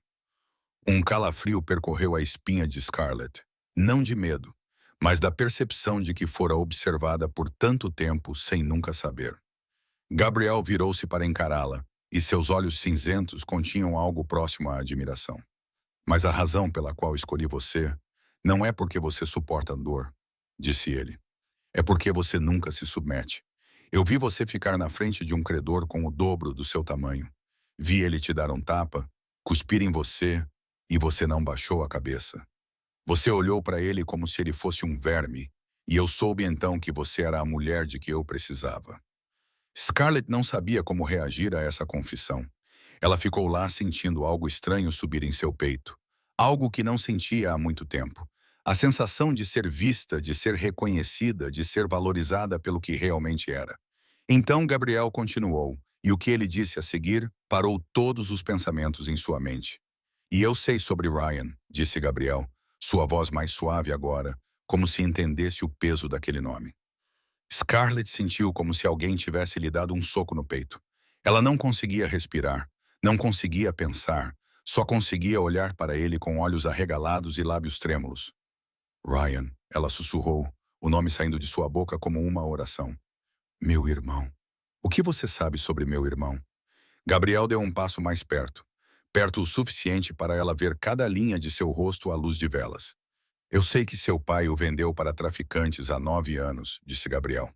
Um calafrio percorreu a espinha de Scarlett, não de medo, mas da percepção de que fora observada por tanto tempo sem nunca saber. Gabriel virou-se para encará-la, e seus olhos cinzentos continham algo próximo à admiração. Mas a razão pela qual escolhi você não é porque você suporta a dor, disse ele. É porque você nunca se submete. Eu vi você ficar na frente de um credor com o dobro do seu tamanho. Vi ele te dar um tapa, cuspir em você, e você não baixou a cabeça. Você olhou para ele como se ele fosse um verme, e eu soube então que você era a mulher de que eu precisava. Scarlett não sabia como reagir a essa confissão. Ela ficou lá sentindo algo estranho subir em seu peito. Algo que não sentia há muito tempo. A sensação de ser vista, de ser reconhecida, de ser valorizada pelo que realmente era. Então Gabriel continuou, E o que ele disse a seguir parou todos os pensamentos em sua mente. E eu sei sobre Ryan, disse Gabriel, sua voz mais suave agora, como se entendesse o peso daquele nome. Scarlett sentiu como se alguém tivesse lhe dado um soco no peito. Ela não conseguia respirar, não conseguia pensar, só conseguia olhar para ele com olhos arregalados e lábios trêmulos. Ryan, ela sussurrou, o nome saindo de sua boca como uma oração. Meu irmão. O que você sabe sobre meu irmão? Gabriel deu um passo mais perto. Perto o suficiente para ela ver cada linha de seu rosto à luz de velas. Eu sei que seu pai o vendeu para traficantes há 9 anos, disse Gabriel.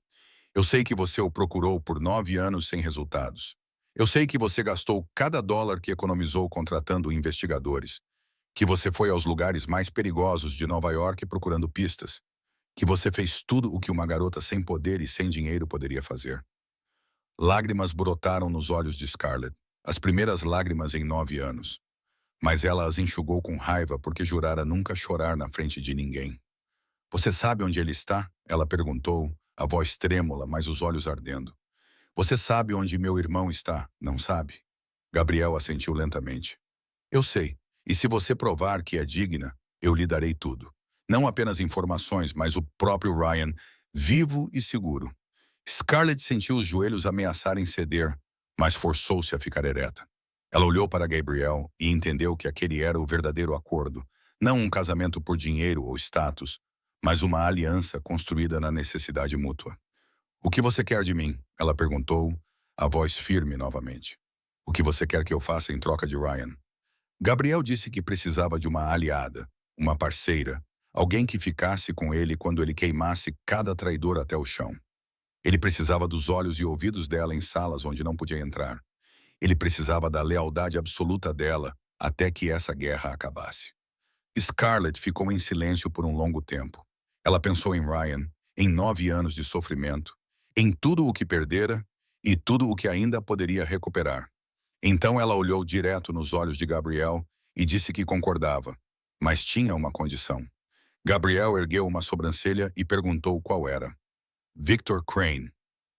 Eu sei que você o procurou por 9 anos sem resultados. Eu sei que você gastou cada dólar que economizou contratando investigadores. Que você foi aos lugares mais perigosos de Nova York procurando pistas. Que você fez tudo o que uma garota sem poder e sem dinheiro poderia fazer. Lágrimas brotaram nos olhos de Scarlett, as primeiras lágrimas em 9 anos. Mas ela as enxugou com raiva porque jurara nunca chorar na frente de ninguém. Você sabe onde ele está? Ela perguntou, a voz trêmula, mas os olhos ardendo. Você sabe onde meu irmão está, não sabe? Gabriel assentiu lentamente. Eu sei, e se você provar que é digna, eu lhe darei tudo. Não apenas informações, mas o próprio Ryan, vivo e seguro. Scarlett sentiu os joelhos ameaçarem ceder, mas forçou-se a ficar ereta. Ela olhou para Gabriel e entendeu que aquele era o verdadeiro acordo, não um casamento por dinheiro ou status, mas uma aliança construída na necessidade mútua. O que você quer de mim? Ela perguntou, a voz firme novamente. O que você quer que eu faça em troca de Ryan? Gabriel disse que precisava de uma aliada, uma parceira, alguém que ficasse com ele quando ele queimasse cada traidor até o chão. Ele precisava dos olhos e ouvidos dela em salas onde não podia entrar. Ele precisava da lealdade absoluta dela até que essa guerra acabasse. Scarlett ficou em silêncio por um longo tempo. Ela pensou em Ryan, em 9 anos de sofrimento, em tudo o que perdera e tudo o que ainda poderia recuperar. Então ela olhou direto nos olhos de Gabriel e disse que concordava, mas tinha uma condição. Gabriel ergueu uma sobrancelha e perguntou qual era. Victor Crane,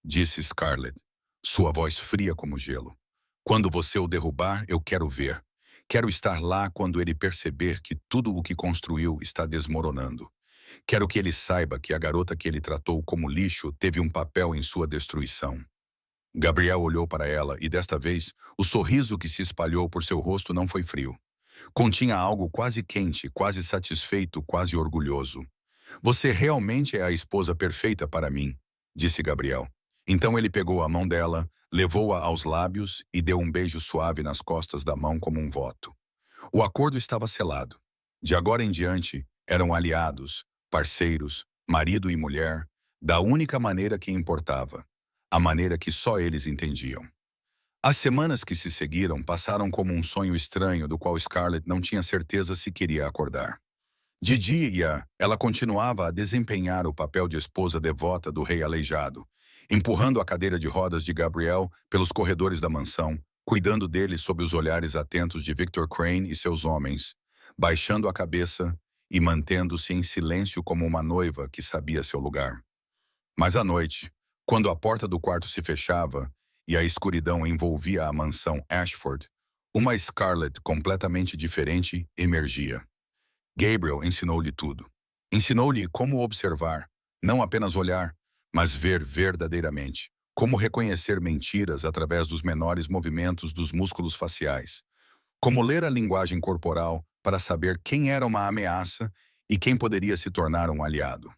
disse Scarlett, sua voz fria como gelo. Quando você o derrubar, eu quero ver. Quero estar lá quando ele perceber que tudo o que construiu está desmoronando. Quero que ele saiba que a garota que ele tratou como lixo teve um papel em sua destruição. Gabriel olhou para ela e, desta vez, o sorriso que se espalhou por seu rosto não foi frio. Continha algo quase quente, quase satisfeito, quase orgulhoso. Você realmente é a esposa perfeita para mim, disse Gabriel. Então ele pegou a mão dela, levou-a aos lábios e deu um beijo suave nas costas da mão como um voto. O acordo estava selado. De agora em diante, eram aliados, parceiros, marido e mulher, da única maneira que importava, a maneira que só eles entendiam. As semanas que se seguiram passaram como um sonho estranho do qual Scarlett não tinha certeza se queria acordar. De dia, ela continuava a desempenhar o papel de esposa devota do rei aleijado, empurrando a cadeira de rodas de Gabriel pelos corredores da mansão, cuidando dele sob os olhares atentos de Victor Crane e seus homens, baixando a cabeça e mantendo-se em silêncio como uma noiva que sabia seu lugar. Mas à noite, quando a porta do quarto se fechava e a escuridão envolvia a mansão Ashford, uma Scarlett completamente diferente emergia. Gabriel ensinou-lhe tudo. Ensinou-lhe como observar, não apenas olhar, mas ver verdadeiramente, como reconhecer mentiras através dos menores movimentos dos músculos faciais, como ler a linguagem corporal para saber quem era uma ameaça e quem poderia se tornar um aliado.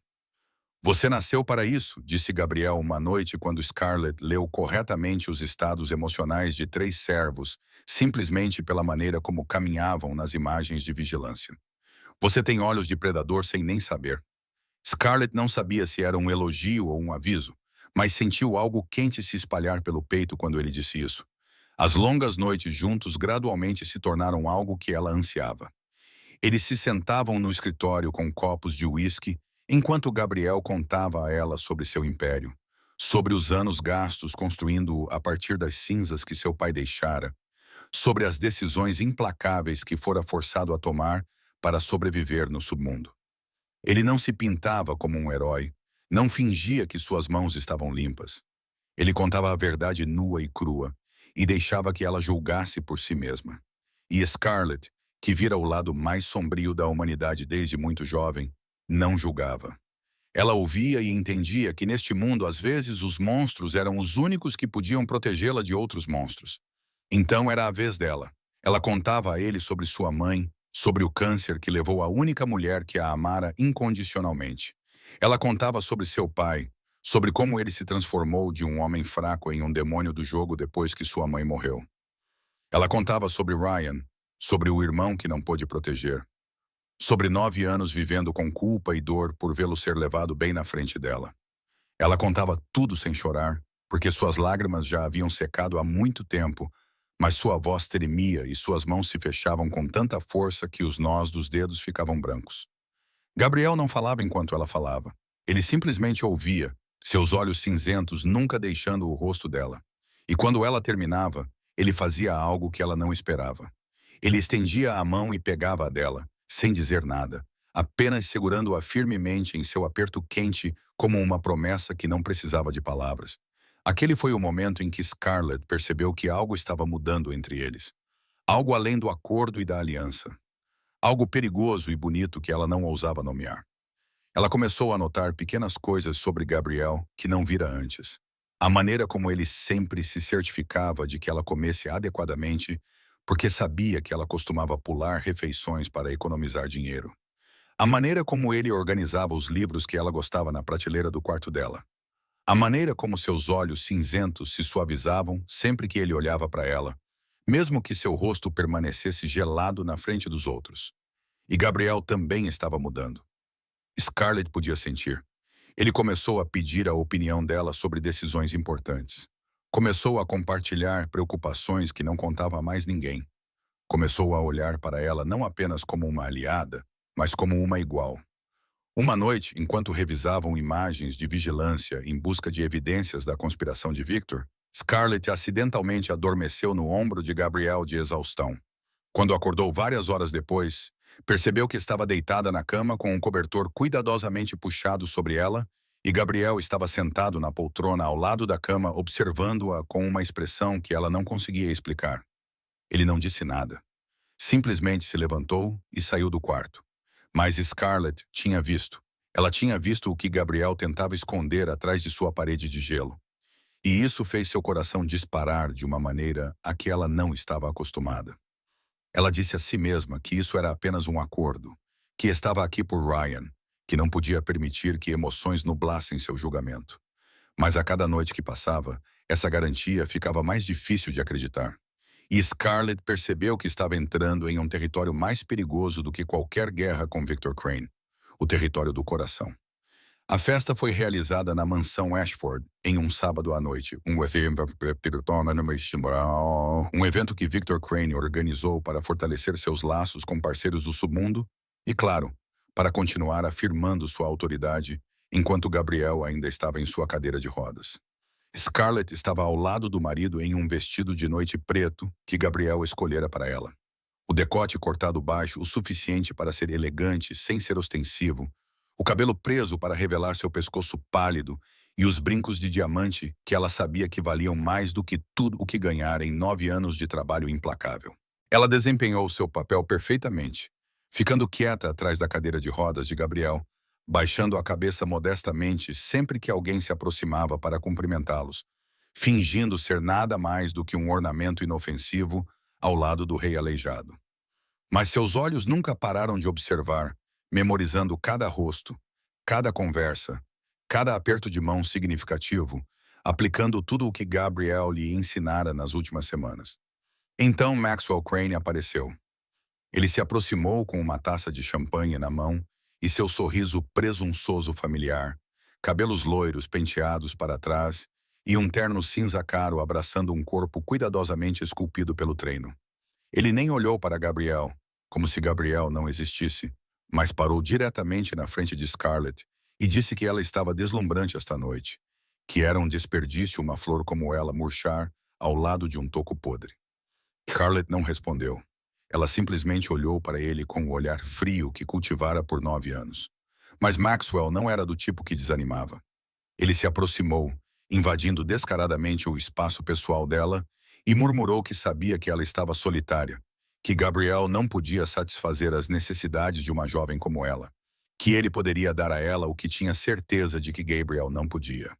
Você nasceu para isso, disse Gabriel uma noite quando Scarlett leu corretamente os estados emocionais de 3 servos, simplesmente pela maneira como caminhavam nas imagens de vigilância. Você tem olhos de predador sem nem saber. Scarlett não sabia se era um elogio ou um aviso, mas sentiu algo quente se espalhar pelo peito quando ele disse isso. As longas noites juntos gradualmente se tornaram algo que ela ansiava. Eles se sentavam no escritório com copos de uísque, enquanto Gabriel contava a ela sobre seu império, sobre os anos gastos construindo-o a partir das cinzas que seu pai deixara, sobre as decisões implacáveis que fora forçado a tomar para sobreviver no submundo. Ele não se pintava como um herói, não fingia que suas mãos estavam limpas. Ele contava a verdade nua e crua, e deixava que ela julgasse por si mesma. E Scarlett, que vira o lado mais sombrio da humanidade desde muito jovem, não julgava. Ela ouvia e entendia que neste mundo, às vezes, os monstros eram os únicos que podiam protegê-la de outros monstros. Então era a vez dela. Ela contava a ele sobre sua mãe, sobre o câncer que levou a única mulher que a amara incondicionalmente. Ela contava sobre seu pai, sobre como ele se transformou de um homem fraco em um demônio do jogo depois que sua mãe morreu. Ela contava sobre Ryan, sobre o irmão que não pôde proteger, sobre 9 anos vivendo com culpa e dor por vê-lo ser levado bem na frente dela. Ela contava tudo sem chorar, porque suas lágrimas já haviam secado há muito tempo, mas sua voz tremia e suas mãos se fechavam com tanta força que os nós dos dedos ficavam brancos. Gabriel não falava enquanto ela falava. Ele simplesmente ouvia, seus olhos cinzentos nunca deixando o rosto dela. E quando ela terminava, ele fazia algo que ela não esperava. Ele estendia a mão e pegava a dela, sem dizer nada, apenas segurando-a firmemente em seu aperto quente como uma promessa que não precisava de palavras. Aquele foi o momento em que Scarlett percebeu que algo estava mudando entre eles. Algo além do acordo e da aliança. Algo perigoso e bonito que ela não ousava nomear. Ela começou a notar pequenas coisas sobre Gabriel que não vira antes. A maneira como ele sempre se certificava de que ela comesse adequadamente, porque sabia que ela costumava pular refeições para economizar dinheiro. A maneira como ele organizava os livros que ela gostava na prateleira do quarto dela. A maneira como seus olhos cinzentos se suavizavam sempre que ele olhava para ela, mesmo que seu rosto permanecesse gelado na frente dos outros. E Gabriel também estava mudando. Scarlett podia sentir. Ele começou a pedir a opinião dela sobre decisões importantes. Começou a compartilhar preocupações que não contava a mais ninguém. Começou a olhar para ela não apenas como uma aliada, mas como uma igual. Uma noite, enquanto revisavam imagens de vigilância em busca de evidências da conspiração de Victor, Scarlett acidentalmente adormeceu no ombro de Gabriel de exaustão. Quando acordou várias horas depois, percebeu que estava deitada na cama com um cobertor cuidadosamente puxado sobre ela e Gabriel estava sentado na poltrona ao lado da cama observando-a com uma expressão que ela não conseguia explicar. Ele não disse nada. Simplesmente se levantou e saiu do quarto. Mas Scarlett tinha visto. Ela tinha visto o que Gabriel tentava esconder atrás de sua parede de gelo. E isso fez seu coração disparar de uma maneira a que ela não estava acostumada. Ela disse a si mesma que isso era apenas um acordo, que estava aqui por Ryan, que não podia permitir que emoções nublassem seu julgamento. Mas a cada noite que passava, essa garantia ficava mais difícil de acreditar. E Scarlett percebeu que estava entrando em um território mais perigoso do que qualquer guerra com Victor Crane, o território do coração. A festa foi realizada na mansão Ashford em um sábado à noite, um evento que Victor Crane organizou para fortalecer seus laços com parceiros do submundo e, claro, para continuar afirmando sua autoridade enquanto Gabriel ainda estava em sua cadeira de rodas. Scarlett estava ao lado do marido em um vestido de noite preto que Gabriel escolhera para ela. O decote cortado baixo o suficiente para ser elegante sem ser ostensivo, o cabelo preso para revelar seu pescoço pálido e os brincos de diamante que ela sabia que valiam mais do que tudo o que ganhara em 9 anos de trabalho implacável. Ela desempenhou seu papel perfeitamente, ficando quieta atrás da cadeira de rodas de Gabriel, baixando a cabeça modestamente sempre que alguém se aproximava para cumprimentá-los, fingindo ser nada mais do que um ornamento inofensivo ao lado do rei aleijado. Mas seus olhos nunca pararam de observar, memorizando cada rosto, cada conversa, cada aperto de mão significativo, aplicando tudo o que Gabriel lhe ensinara nas últimas semanas. Então Maxwell Crane apareceu. Ele se aproximou com uma taça de champanhe na mão e seu sorriso presunçoso familiar, cabelos loiros penteados para trás e um terno cinza claro abraçando um corpo cuidadosamente esculpido pelo treino. Ele nem olhou para Gabriel, como se Gabriel não existisse, mas parou diretamente na frente de Scarlett e disse que ela estava deslumbrante esta noite, que era um desperdício uma flor como ela murchar ao lado de um toco podre. Scarlett não respondeu. Ela simplesmente olhou para ele com o olhar frio que cultivara por 9 anos. Mas Maxwell não era do tipo que desanimava. Ele se aproximou, invadindo descaradamente o espaço pessoal dela e murmurou que sabia que ela estava solitária, que Gabriel não podia satisfazer as necessidades de uma jovem como ela, que ele poderia dar a ela o que tinha certeza de que Gabriel não podia.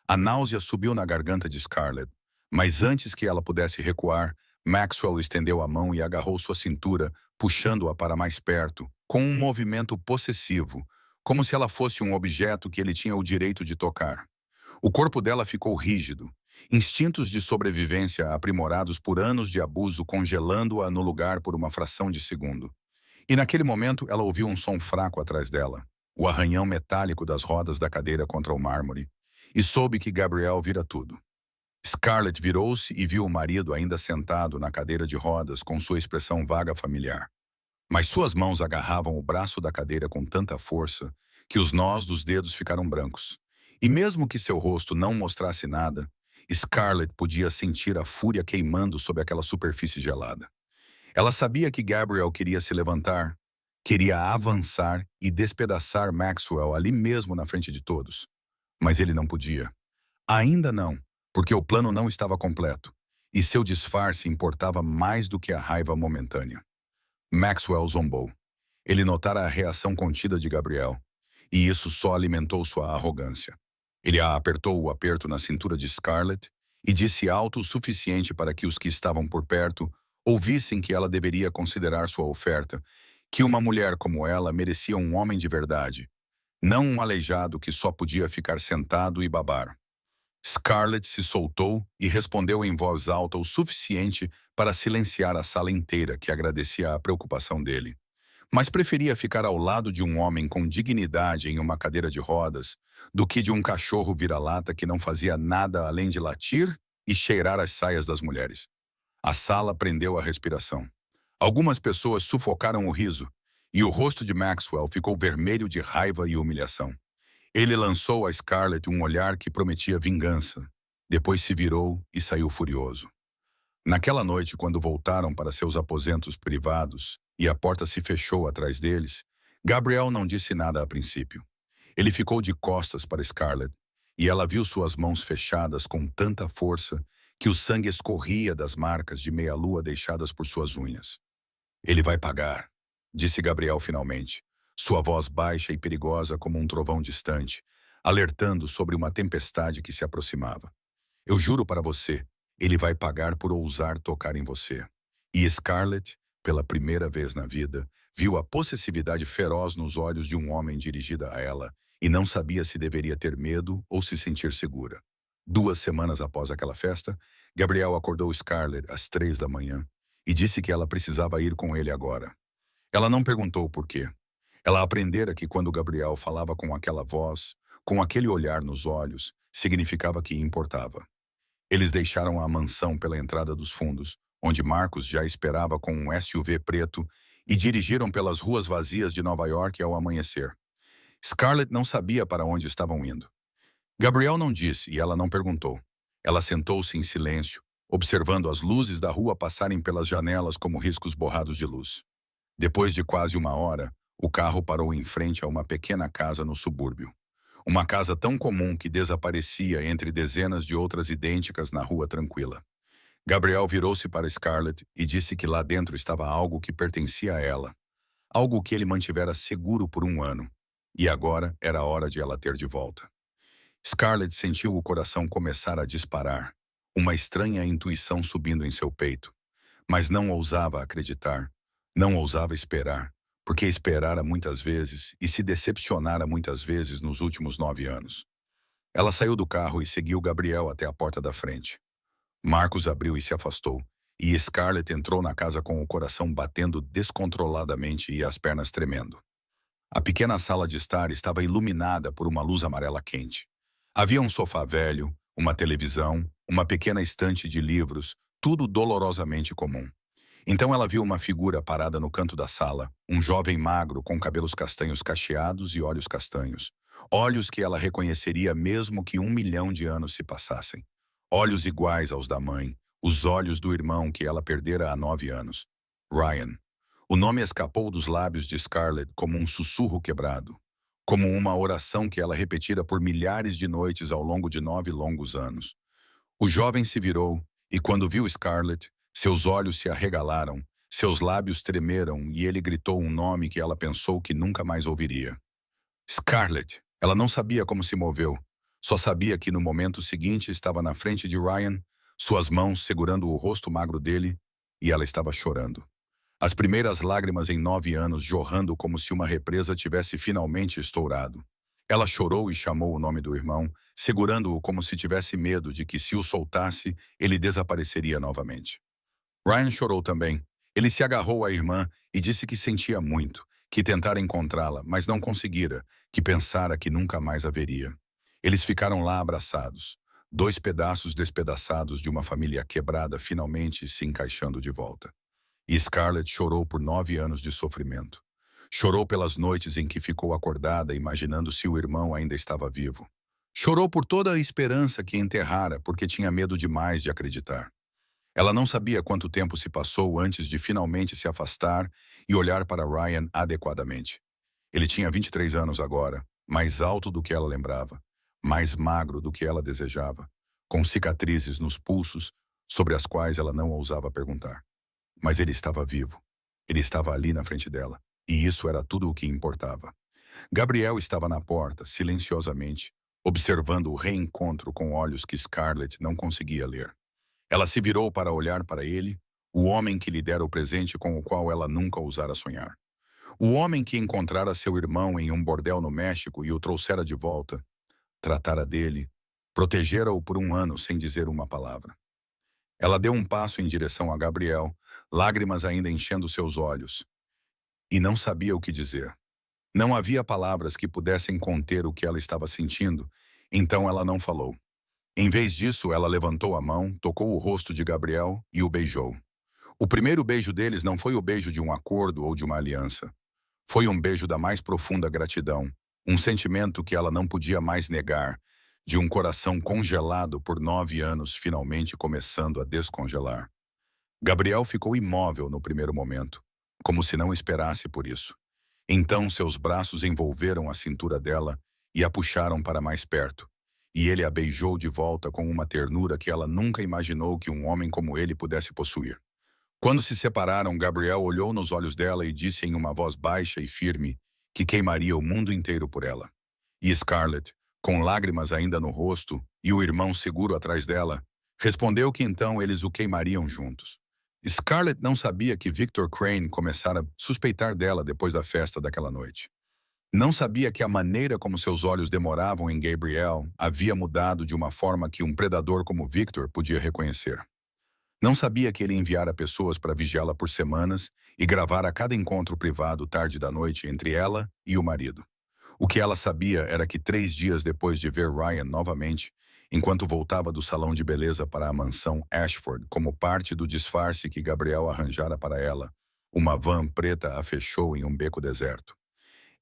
A náusea subiu na garganta de Scarlett, mas antes que ela pudesse recuar, Maxwell estendeu a mão e agarrou sua cintura, puxando-a para mais perto, com um movimento possessivo, como se ela fosse um objeto que ele tinha o direito de tocar. O corpo dela ficou rígido, instintos de sobrevivência aprimorados por anos de abuso congelando-a no lugar por uma fração de segundo. E naquele momento ela ouviu um som fraco atrás dela, o arranhão metálico das rodas da cadeira contra o mármore, e soube que Gabriel vira tudo. Scarlett virou-se e viu o marido ainda sentado na cadeira de rodas com sua expressão vaga familiar. Mas suas mãos agarravam o braço da cadeira com tanta força que os nós dos dedos ficaram brancos. E mesmo que seu rosto não mostrasse nada, Scarlett podia sentir a fúria queimando sob aquela superfície gelada. Ela sabia que Gabriel queria se levantar, queria avançar e despedaçar Maxwell ali mesmo na frente de todos. Mas ele não podia. Ainda não, porque o plano não estava completo, e seu disfarce importava mais do que a raiva momentânea. Maxwell zombou. Ele notara a reação contida de Gabriel, e isso só alimentou sua arrogância. Ele a apertou o aperto na cintura de Scarlett e disse alto o suficiente para que os que estavam por perto ouvissem que ela deveria considerar sua oferta, que uma mulher como ela merecia um homem de verdade, não um aleijado que só podia ficar sentado e babar. Scarlett se soltou e respondeu em voz alta o suficiente para silenciar a sala inteira que agradecia a preocupação dele. Mas preferia ficar ao lado de um homem com dignidade em uma cadeira de rodas do que de um cachorro vira-lata que não fazia nada além de latir e cheirar as saias das mulheres. A sala prendeu a respiração. Algumas pessoas sufocaram o riso, e o rosto de Maxwell ficou vermelho de raiva e humilhação. Ele lançou a Scarlett um olhar que prometia vingança. Depois se virou e saiu furioso. Naquela noite, quando voltaram para seus aposentos privados e a porta se fechou atrás deles, Gabriel não disse nada a princípio. Ele ficou de costas para Scarlett e ela viu suas mãos fechadas com tanta força que o sangue escorria das marcas de meia-lua deixadas por suas unhas. Ele vai pagar, disse Gabriel finalmente, sua voz baixa e perigosa como um trovão distante, alertando sobre uma tempestade que se aproximava. Eu juro para você, ele vai pagar por ousar tocar em você. E Scarlett, pela primeira vez na vida, viu a possessividade feroz nos olhos de um homem dirigida a ela e não sabia se deveria ter medo ou se sentir segura. 2 semanas após aquela festa, Gabriel acordou Scarlett às 3 da manhã e disse que ela precisava ir com ele agora. Ela não perguntou por quê. Ela aprendera que quando Gabriel falava com aquela voz, com aquele olhar nos olhos, significava que importava. Eles deixaram a mansão pela entrada dos fundos, onde Marcos já esperava com um SUV preto, e dirigiram pelas ruas vazias de Nova York ao amanhecer. Scarlett não sabia para onde estavam indo. Gabriel não disse e ela não perguntou. Ela sentou-se em silêncio, observando as luzes da rua passarem pelas janelas como riscos borrados de luz. Depois de quase 1 hora, o carro parou em frente a uma pequena casa no subúrbio. Uma casa tão comum que desaparecia entre dezenas de outras idênticas na rua tranquila. Gabriel virou-se para Scarlett e disse que lá dentro estava algo que pertencia a ela. Algo que ele mantivera seguro por 1 ano. E agora era a hora de ela ter de volta. Scarlett sentiu o coração começar a disparar, uma estranha intuição subindo em seu peito. Mas não ousava acreditar, não ousava esperar, porque esperara muitas vezes e se decepcionara muitas vezes nos últimos 9 anos. Ela saiu do carro e seguiu Gabriel até a porta da frente. Marcos abriu e se afastou, e Scarlett entrou na casa com o coração batendo descontroladamente e as pernas tremendo. A pequena sala de estar estava iluminada por uma luz amarela quente. Havia um sofá velho, uma televisão, uma pequena estante de livros, tudo dolorosamente comum. Então ela viu uma figura parada no canto da sala, um jovem magro com cabelos castanhos cacheados e olhos castanhos. Olhos que ela reconheceria mesmo que 1 milhão de anos se passassem. Olhos iguais aos da mãe, os olhos do irmão que ela perdera há 9 anos. Ryan. O nome escapou dos lábios de Scarlett como um sussurro quebrado, como uma oração que ela repetira por milhares de noites ao longo de 9 longos anos. O jovem se virou E quando viu Scarlett, seus olhos se arregalaram, seus lábios tremeram e ele gritou um nome que ela pensou que nunca mais ouviria. Scarlett! Ela não sabia como se moveu. Só sabia que no momento seguinte estava na frente de Ryan, suas mãos segurando o rosto magro dele, e ela estava chorando. As primeiras lágrimas em 9 anos jorrando como se uma represa tivesse finalmente estourado. Ela chorou e chamou o nome do irmão, segurando-o como se tivesse medo de que, se o soltasse, ele desapareceria novamente. Ryan chorou também. Ele se agarrou à irmã e disse que sentia muito, que tentara encontrá-la, mas não conseguira, que pensara que nunca mais a veria. Eles ficaram lá abraçados, 2 pedaços despedaçados de uma família quebrada finalmente se encaixando de volta. E Scarlett chorou por 9 anos de sofrimento. Chorou pelas noites em que ficou acordada imaginando se o irmão ainda estava vivo. Chorou por toda a esperança que enterrara porque tinha medo demais de acreditar. Ela não sabia quanto tempo se passou antes de finalmente se afastar e olhar para Ryan adequadamente. Ele tinha 23 anos agora, mais alto do que ela lembrava, mais magro do que ela desejava, com cicatrizes nos pulsos sobre as quais ela não ousava perguntar. Mas ele estava vivo. Ele estava ali na frente dela, e isso era tudo o que importava. Gabriel estava na porta, silenciosamente, observando o reencontro com olhos que Scarlett não conseguia ler. Ela se virou para olhar para ele, o homem que lhe dera o presente com o qual ela nunca ousara sonhar. O homem que encontrara seu irmão em um bordel no México e o trouxera de volta, tratara dele, protegera-o por 1 ano sem dizer uma palavra. Ela deu um passo em direção a Gabriel, lágrimas ainda enchendo seus olhos, e não sabia o que dizer. Não havia palavras que pudessem conter o que ela estava sentindo, então ela não falou. Em vez disso, ela levantou a mão, tocou o rosto de Gabriel e o beijou. O primeiro beijo deles não foi o beijo de um acordo ou de uma aliança. Foi um beijo da mais profunda gratidão, um sentimento que ela não podia mais negar, de um coração congelado por 9 anos finalmente começando a descongelar. Gabriel ficou imóvel no primeiro momento, como se não esperasse por isso. Então seus braços envolveram a cintura dela e a puxaram para mais perto, e ele a beijou de volta com uma ternura que ela nunca imaginou que um homem como ele pudesse possuir. Quando se separaram, Gabriel olhou nos olhos dela e disse em uma voz baixa e firme que queimaria o mundo inteiro por ela. E Scarlett, com lágrimas ainda no rosto e o irmão seguro atrás dela, respondeu que então eles o queimariam juntos. Scarlett não sabia que Victor Crane começara a suspeitar dela depois da festa daquela noite. Não sabia que a maneira como seus olhos demoravam em Gabriel havia mudado de uma forma que um predador como Victor podia reconhecer. Não sabia que ele enviara pessoas para vigiá-la por semanas e gravara cada encontro privado tarde da noite entre ela e o marido. O que ela sabia era que 3 dias depois de ver Ryan novamente, enquanto voltava do salão de beleza para a mansão Ashford como parte do disfarce que Gabriel arranjara para ela, uma van preta a fechou em um beco deserto.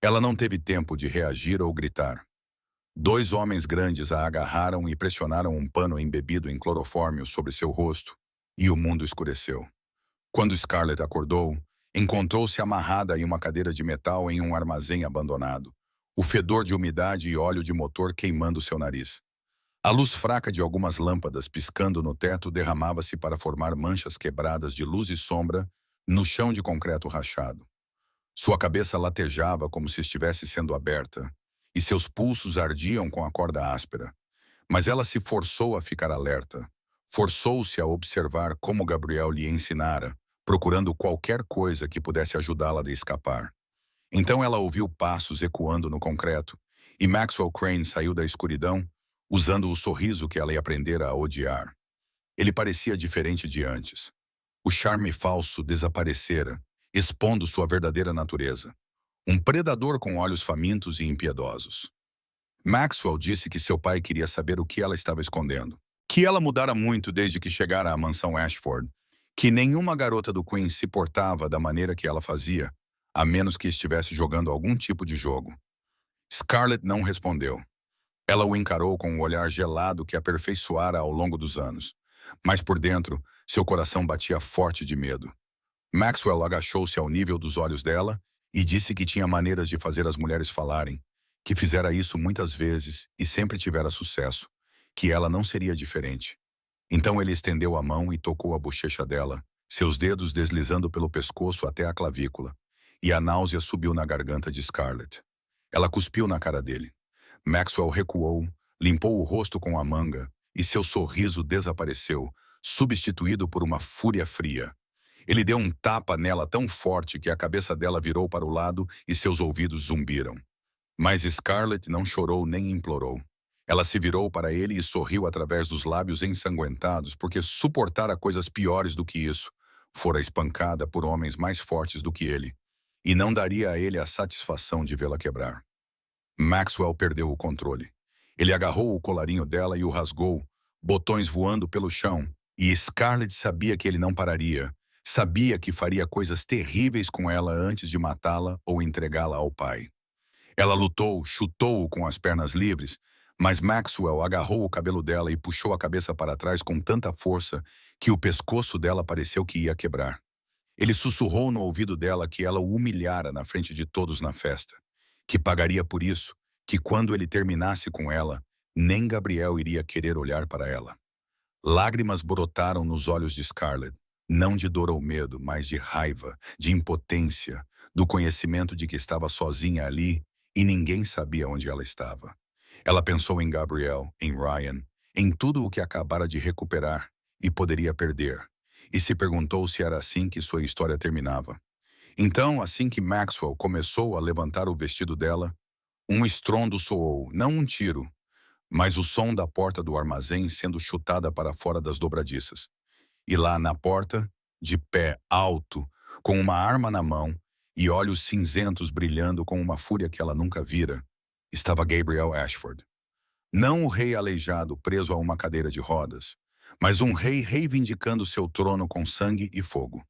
Ela não teve tempo de reagir ou gritar. 2 homens grandes a agarraram e pressionaram um pano embebido em clorofórmio sobre seu rosto, e o mundo escureceu. Quando Scarlett acordou, encontrou-se amarrada em uma cadeira de metal em um armazém abandonado, o fedor de umidade e óleo de motor queimando seu nariz. A luz fraca de algumas lâmpadas piscando no teto derramava-se para formar manchas quebradas de luz e sombra no chão de concreto rachado. Sua cabeça latejava como se estivesse sendo aberta, e seus pulsos ardiam com a corda áspera. Mas ela se forçou a ficar alerta. Forçou-se a observar como Gabriel lhe ensinara, procurando qualquer coisa que pudesse ajudá-la a escapar. Então ela ouviu passos ecoando no concreto, e Maxwell Crane saiu da escuridão, usando o sorriso que ela ia aprender a odiar. Ele parecia diferente de antes. O charme falso desaparecera, expondo sua verdadeira natureza. Um predador com olhos famintos e impiedosos. Maxwell disse que seu pai queria saber o que ela estava escondendo. Que ela mudara muito desde que chegara à mansão Ashford. Que nenhuma garota do Queen se portava da maneira que ela fazia, a menos que estivesse jogando algum tipo de jogo. Scarlett não respondeu. Ela o encarou com um olhar gelado que aperfeiçoara ao longo dos anos. Mas por dentro, seu coração batia forte de medo. Maxwell agachou-se ao nível dos olhos dela e disse que tinha maneiras de fazer as mulheres falarem, que fizera isso muitas vezes e sempre tivera sucesso, que ela não seria diferente. Então ele estendeu a mão e tocou a bochecha dela, seus dedos deslizando pelo pescoço até a clavícula, e a náusea subiu na garganta de Scarlett. Ela cuspiu na cara dele. Maxwell recuou, limpou o rosto com a manga, e seu sorriso desapareceu, substituído por uma fúria fria. Ele deu um tapa nela tão forte que a cabeça dela virou para o lado e seus ouvidos zumbiram. Mas Scarlett não chorou nem implorou. Ela se virou para ele e sorriu através dos lábios ensanguentados, porque suportara coisas piores do que isso. Fora espancada por homens mais fortes do que ele, e não daria a ele a satisfação de vê-la quebrar. Maxwell perdeu o controle. Ele agarrou o colarinho dela e o rasgou, botões voando pelo chão, e Scarlett sabia que ele não pararia. Sabia que faria coisas terríveis com ela antes de matá-la ou entregá-la ao pai. Ela lutou, chutou-o com as pernas livres, mas Maxwell agarrou o cabelo dela e puxou a cabeça para trás com tanta força que o pescoço dela pareceu que ia quebrar. Ele sussurrou no ouvido dela que ela o humilhara na frente de todos na festa, que pagaria por isso, que quando ele terminasse com ela, nem Gabriel iria querer olhar para ela. Lágrimas brotaram nos olhos de Scarlett, não de dor ou medo, mas de raiva, de impotência, do conhecimento de que estava sozinha ali e ninguém sabia onde ela estava. Ela pensou em Gabriel, em Ryan, em tudo o que acabara de recuperar e poderia perder, e se perguntou se era assim que sua história terminava. Então, assim que Maxwell começou a levantar o vestido dela, um estrondo soou, não um tiro, mas o som da porta do armazém sendo chutada para fora das dobradiças. E lá na porta, de pé alto, com uma arma na mão e olhos cinzentos brilhando com uma fúria que ela nunca vira, estava Gabriel Ashford. Não o rei aleijado preso a uma cadeira de rodas, mas um rei reivindicando seu trono com sangue e fogo.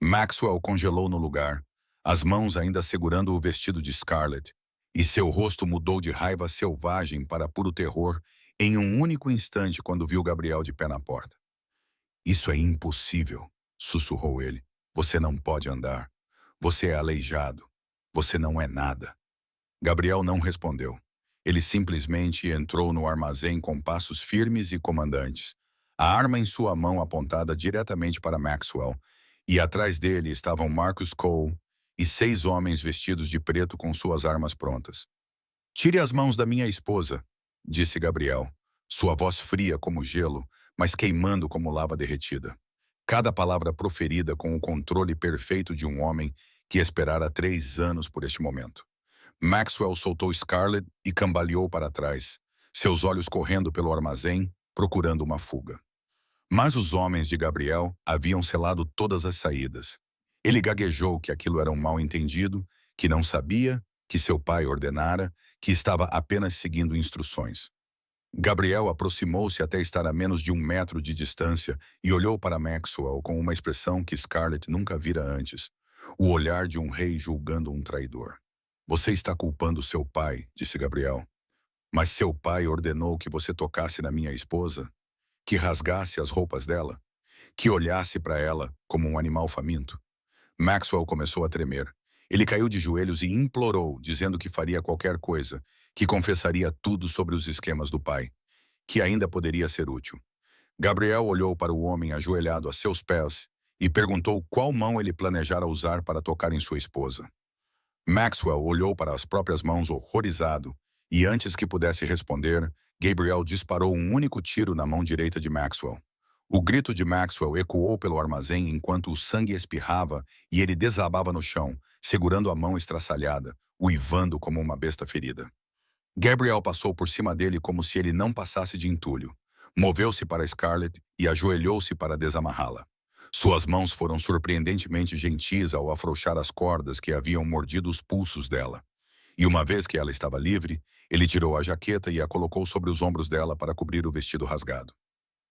Maxwell congelou no lugar, as mãos ainda segurando o vestido de Scarlett, e seu rosto mudou de raiva selvagem para puro terror em um único instante quando viu Gabriel de pé na porta. "Isso é impossível", sussurrou ele. "Você não pode andar. Você é aleijado. Você não é nada." Gabriel não respondeu. Ele simplesmente entrou no armazém com passos firmes e comandantes, a arma em sua mão apontada diretamente para Maxwell, e atrás dele estavam Marcus Cole e 6 homens vestidos de preto com suas armas prontas. "Tire as mãos da minha esposa", disse Gabriel, sua voz fria como gelo, mas queimando como lava derretida. Cada palavra proferida com o controle perfeito de um homem que esperara 3 anos por este momento. Maxwell soltou Scarlett e cambaleou para trás, seus olhos correndo pelo armazém, procurando uma fuga. Mas os homens de Gabriel haviam selado todas as saídas. Ele gaguejou que aquilo era um mal-entendido, que não sabia, que seu pai ordenara, que estava apenas seguindo instruções. Gabriel aproximou-se até estar a menos de 1 metro de distância e olhou para Maxwell com uma expressão que Scarlett nunca vira antes, o olhar de um rei julgando um traidor. "Você está culpando seu pai", disse Gabriel. "Mas seu pai ordenou que você tocasse na minha esposa? Que rasgasse as roupas dela? Que olhasse para ela como um animal faminto?" Maxwell começou a tremer. Ele caiu de joelhos e implorou, dizendo que faria qualquer coisa, que confessaria tudo sobre os esquemas do pai, que ainda poderia ser útil. Gabriel olhou para o homem ajoelhado a seus pés e perguntou qual mão ele planejara usar para tocar em sua esposa. Maxwell olhou para as próprias mãos horrorizado, e antes que pudesse responder, Gabriel disparou um único tiro na mão direita de Maxwell. O grito de Maxwell ecoou pelo armazém enquanto o sangue espirrava e ele desabava no chão, segurando a mão estraçalhada, uivando como uma besta ferida. Gabriel passou por cima dele como se ele não passasse de entulho. Moveu-se para Scarlett e ajoelhou-se para desamarrá-la. Suas mãos foram surpreendentemente gentis ao afrouxar as cordas que haviam mordido os pulsos dela. E uma vez que ela estava livre, ele tirou a jaqueta e a colocou sobre os ombros dela para cobrir o vestido rasgado.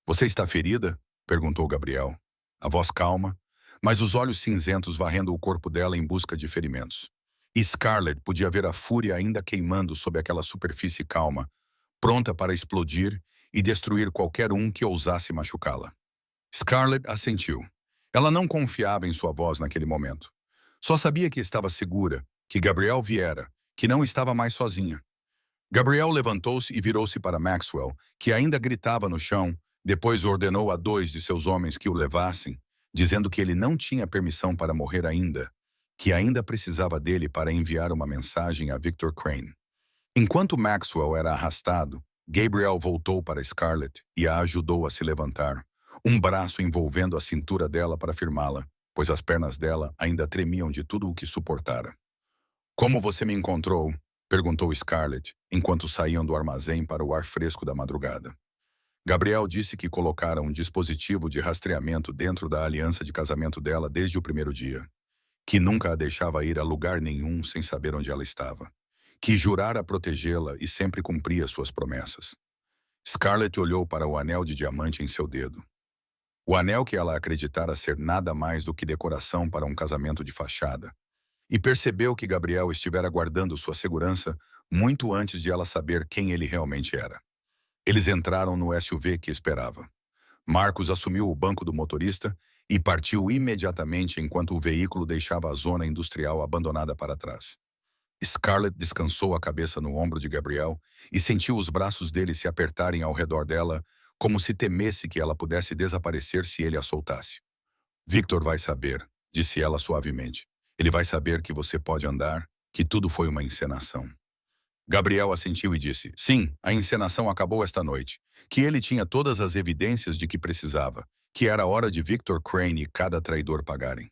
"Você está ferida?", perguntou Gabriel. A voz calma, mas os olhos cinzentos varrendo o corpo dela em busca de ferimentos. E Scarlett podia ver a fúria ainda queimando sob aquela superfície calma, pronta para explodir e destruir qualquer um que ousasse machucá-la. Scarlett assentiu. Ela não confiava em sua voz naquele momento. Só sabia que estava segura, que Gabriel viera, que não estava mais sozinha. Gabriel levantou-se e virou-se para Maxwell, que ainda gritava no chão, Depois ordenou a 2 de seus homens que o levassem, dizendo que ele não tinha permissão para morrer ainda, que ainda precisava dele para enviar uma mensagem a Victor Crane. Enquanto Maxwell era arrastado, Gabriel voltou para Scarlett e a ajudou a se levantar, um braço envolvendo a cintura dela para firmá-la, pois as pernas dela ainda tremiam de tudo o que suportara. "Como você me encontrou?" perguntou Scarlett, enquanto saíam do armazém para o ar fresco da madrugada. Gabriel disse que colocara um dispositivo de rastreamento dentro da aliança de casamento dela desde o primeiro dia, que nunca a deixava ir a lugar nenhum sem saber onde ela estava, que jurara protegê-la e sempre cumpria suas promessas. Scarlett olhou para o anel de diamante em seu dedo. O anel que ela acreditara ser nada mais do que decoração para um casamento de fachada, e percebeu que Gabriel estivera guardando sua segurança muito antes de ela saber quem ele realmente era. Eles entraram no SUV que esperava. Marcos assumiu o banco do motorista e partiu imediatamente enquanto o veículo deixava a zona industrial abandonada para trás. Scarlett descansou a cabeça no ombro de Gabriel e sentiu os braços dele se apertarem ao redor dela, como se temesse que ela pudesse desaparecer se ele a soltasse. "Victor vai saber", disse ela suavemente. "Ele vai saber que você pode andar, que tudo foi uma encenação." Gabriel assentiu e disse, sim, a encenação acabou esta noite, que ele tinha todas as evidências de que precisava, que era hora de Victor Crane e cada traidor pagarem.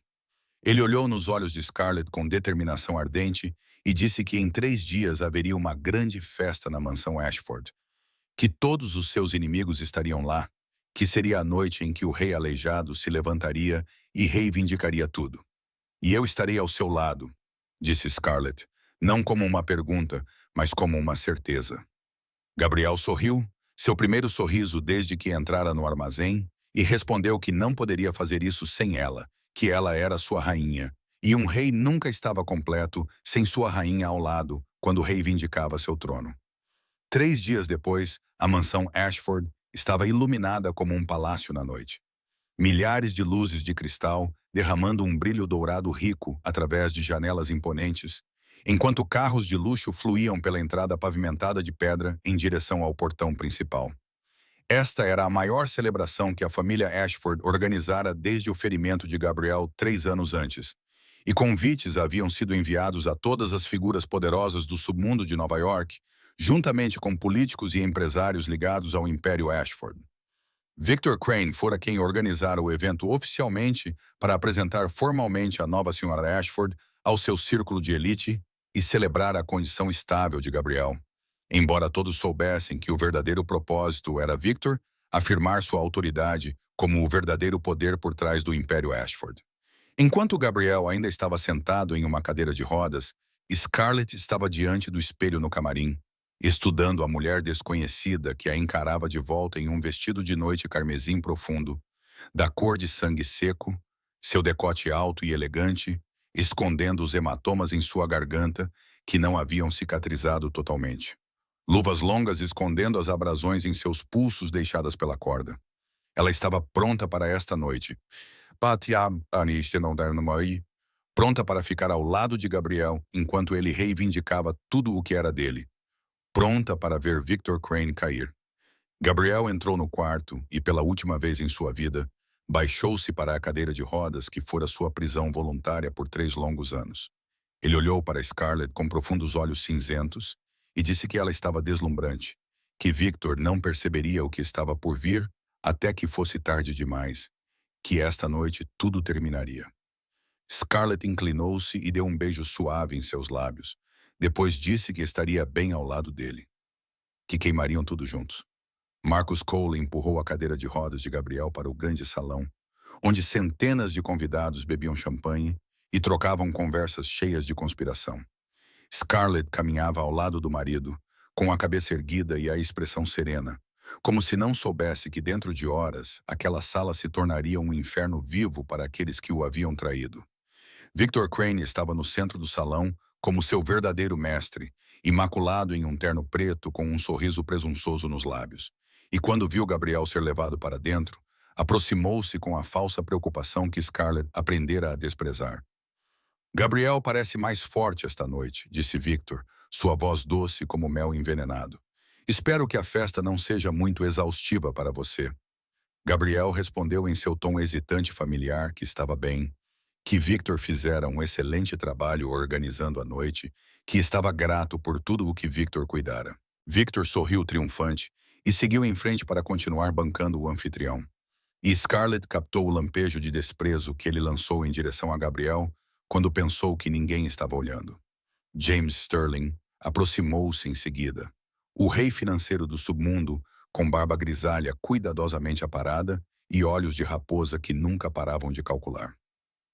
Ele olhou nos olhos de Scarlett com determinação ardente e disse que em 3 dias haveria uma grande festa na mansão Ashford, que todos os seus inimigos estariam lá, que seria a noite em que o rei aleijado se levantaria e reivindicaria tudo. "E eu estarei ao seu lado", disse Scarlett, não como uma pergunta, mas como uma certeza. Gabriel sorriu, seu primeiro sorriso desde que entrara no armazém, e respondeu que não poderia fazer isso sem ela, que ela era sua rainha, e um rei nunca estava completo sem sua rainha ao lado quando reivindicava seu trono. 3 dias depois, a mansão Ashford estava iluminada como um palácio na noite. Milhares de luzes de cristal derramando um brilho dourado rico através de janelas imponentes, enquanto carros de luxo fluíam pela entrada pavimentada de pedra em direção ao portão principal. Esta era a maior celebração que a família Ashford organizara desde o ferimento de Gabriel 3 anos antes, e convites haviam sido enviados a todas as figuras poderosas do submundo de Nova York, juntamente com políticos e empresários ligados ao Império Ashford. Victor Crane fora quem organizara o evento oficialmente para apresentar formalmente a nova senhora Ashford ao seu círculo de elite e celebrar a condição estável de Gabriel. Embora todos soubessem que o verdadeiro propósito era Victor afirmar sua autoridade como o verdadeiro poder por trás do Império Ashford. Enquanto Gabriel ainda estava sentado em uma cadeira de rodas, Scarlett estava diante do espelho no camarim, estudando a mulher desconhecida que a encarava de volta em um vestido de noite carmesim profundo, da cor de sangue seco, seu decote alto e elegante, escondendo os hematomas em sua garganta que não haviam cicatrizado totalmente. Luvas longas escondendo as abrasões em seus pulsos deixadas pela corda. Ela estava pronta para esta noite. Pronta para ficar ao lado de Gabriel enquanto ele reivindicava tudo o que era dele. Pronta para ver Victor Crane cair. Gabriel entrou no quarto e, pela última vez em sua vida, baixou-se para a cadeira de rodas que fora sua prisão voluntária por 3 longos anos. Ele olhou para Scarlett com profundos olhos cinzentos e disse que ela estava deslumbrante, que Victor não perceberia o que estava por vir até que fosse tarde demais, que esta noite tudo terminaria. Scarlett inclinou-se e deu um beijo suave em seus lábios. Depois disse que estaria bem ao lado dele, que queimariam tudo juntos. Marcus Cole empurrou a cadeira de rodas de Gabriel para o grande salão, onde centenas de convidados bebiam champanhe e trocavam conversas cheias de conspiração. Scarlett caminhava ao lado do marido, com a cabeça erguida e a expressão serena, como se não soubesse que dentro de horas aquela sala se tornaria um inferno vivo para aqueles que o haviam traído. Victor Crane estava no centro do salão como seu verdadeiro mestre, imaculado em um terno preto com um sorriso presunçoso nos lábios. E quando viu Gabriel ser levado para dentro, aproximou-se com a falsa preocupação que Scarlett aprendera a desprezar. "Gabriel parece mais forte esta noite", disse Victor, sua voz doce como mel envenenado. "Espero que a festa não seja muito exaustiva para você." Gabriel respondeu em seu tom hesitante e familiar que estava bem, que Victor fizera um excelente trabalho organizando a noite, que estava grato por tudo o que Victor cuidara. Victor sorriu triunfante e seguiu em frente para continuar bancando o anfitrião. E Scarlett captou o lampejo de desprezo que ele lançou em direção a Gabriel quando pensou que ninguém estava olhando. James Sterling aproximou-se em seguida. O rei financeiro do submundo, com barba grisalha cuidadosamente aparada e olhos de raposa que nunca paravam de calcular.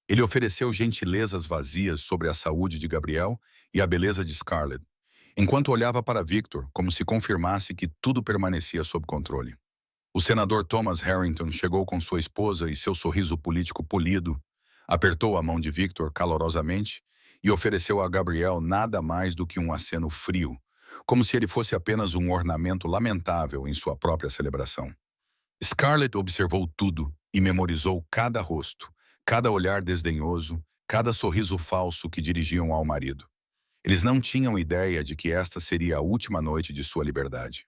Ele ofereceu gentilezas vazias sobre a saúde de Gabriel e a beleza de Scarlett, enquanto olhava para Victor como se confirmasse que tudo permanecia sob controle. O senador Thomas Harrington chegou com sua esposa e seu sorriso político polido, apertou a mão de Victor calorosamente e ofereceu a Gabriel nada mais do que um aceno frio, como se ele fosse apenas um ornamento lamentável em sua própria celebração. Scarlett observou tudo e memorizou cada rosto, cada olhar desdenhoso, cada sorriso falso que dirigiam ao marido. Eles não tinham ideia de que esta seria a última noite de sua liberdade.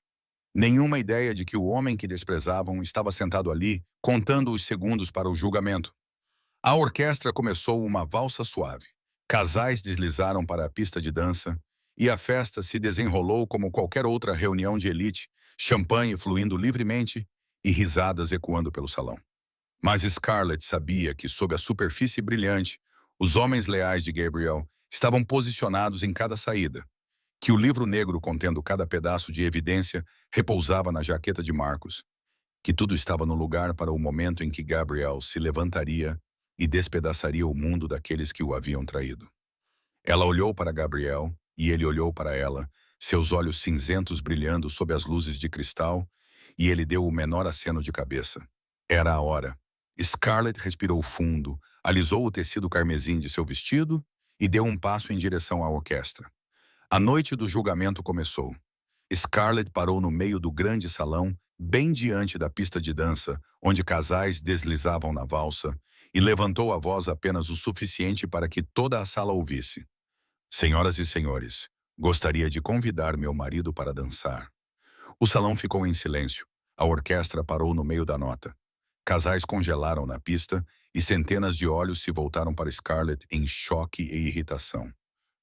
Nenhuma ideia de que o homem que desprezavam estava sentado ali, contando os segundos para o julgamento. A orquestra começou uma valsa suave. Casais deslizaram para a pista de dança e a festa se desenrolou como qualquer outra reunião de elite, champanhe fluindo livremente e risadas ecoando pelo salão. Mas Scarlett sabia que, sob a superfície brilhante, os homens leais de Gabriel estavam posicionados em cada saída, que o livro negro contendo cada pedaço de evidência repousava na jaqueta de Marcos, que tudo estava no lugar para o momento em que Gabriel se levantaria e despedaçaria o mundo daqueles que o haviam traído. Ela olhou para Gabriel e ele olhou para ela, seus olhos cinzentos brilhando sob as luzes de cristal, e ele deu o menor aceno de cabeça. Era a hora. Scarlett respirou fundo, alisou o tecido carmesim de seu vestido e deu um passo em direção à orquestra. A noite do julgamento começou. Scarlett parou no meio do grande salão, bem diante da pista de dança, onde casais deslizavam na valsa, e levantou a voz apenas o suficiente para que toda a sala ouvisse. Senhoras e senhores, gostaria de convidar meu marido para dançar. O salão ficou em silêncio. A orquestra parou no meio da nota. Casais congelaram na pista e centenas de olhos se voltaram para Scarlett em choque e irritação.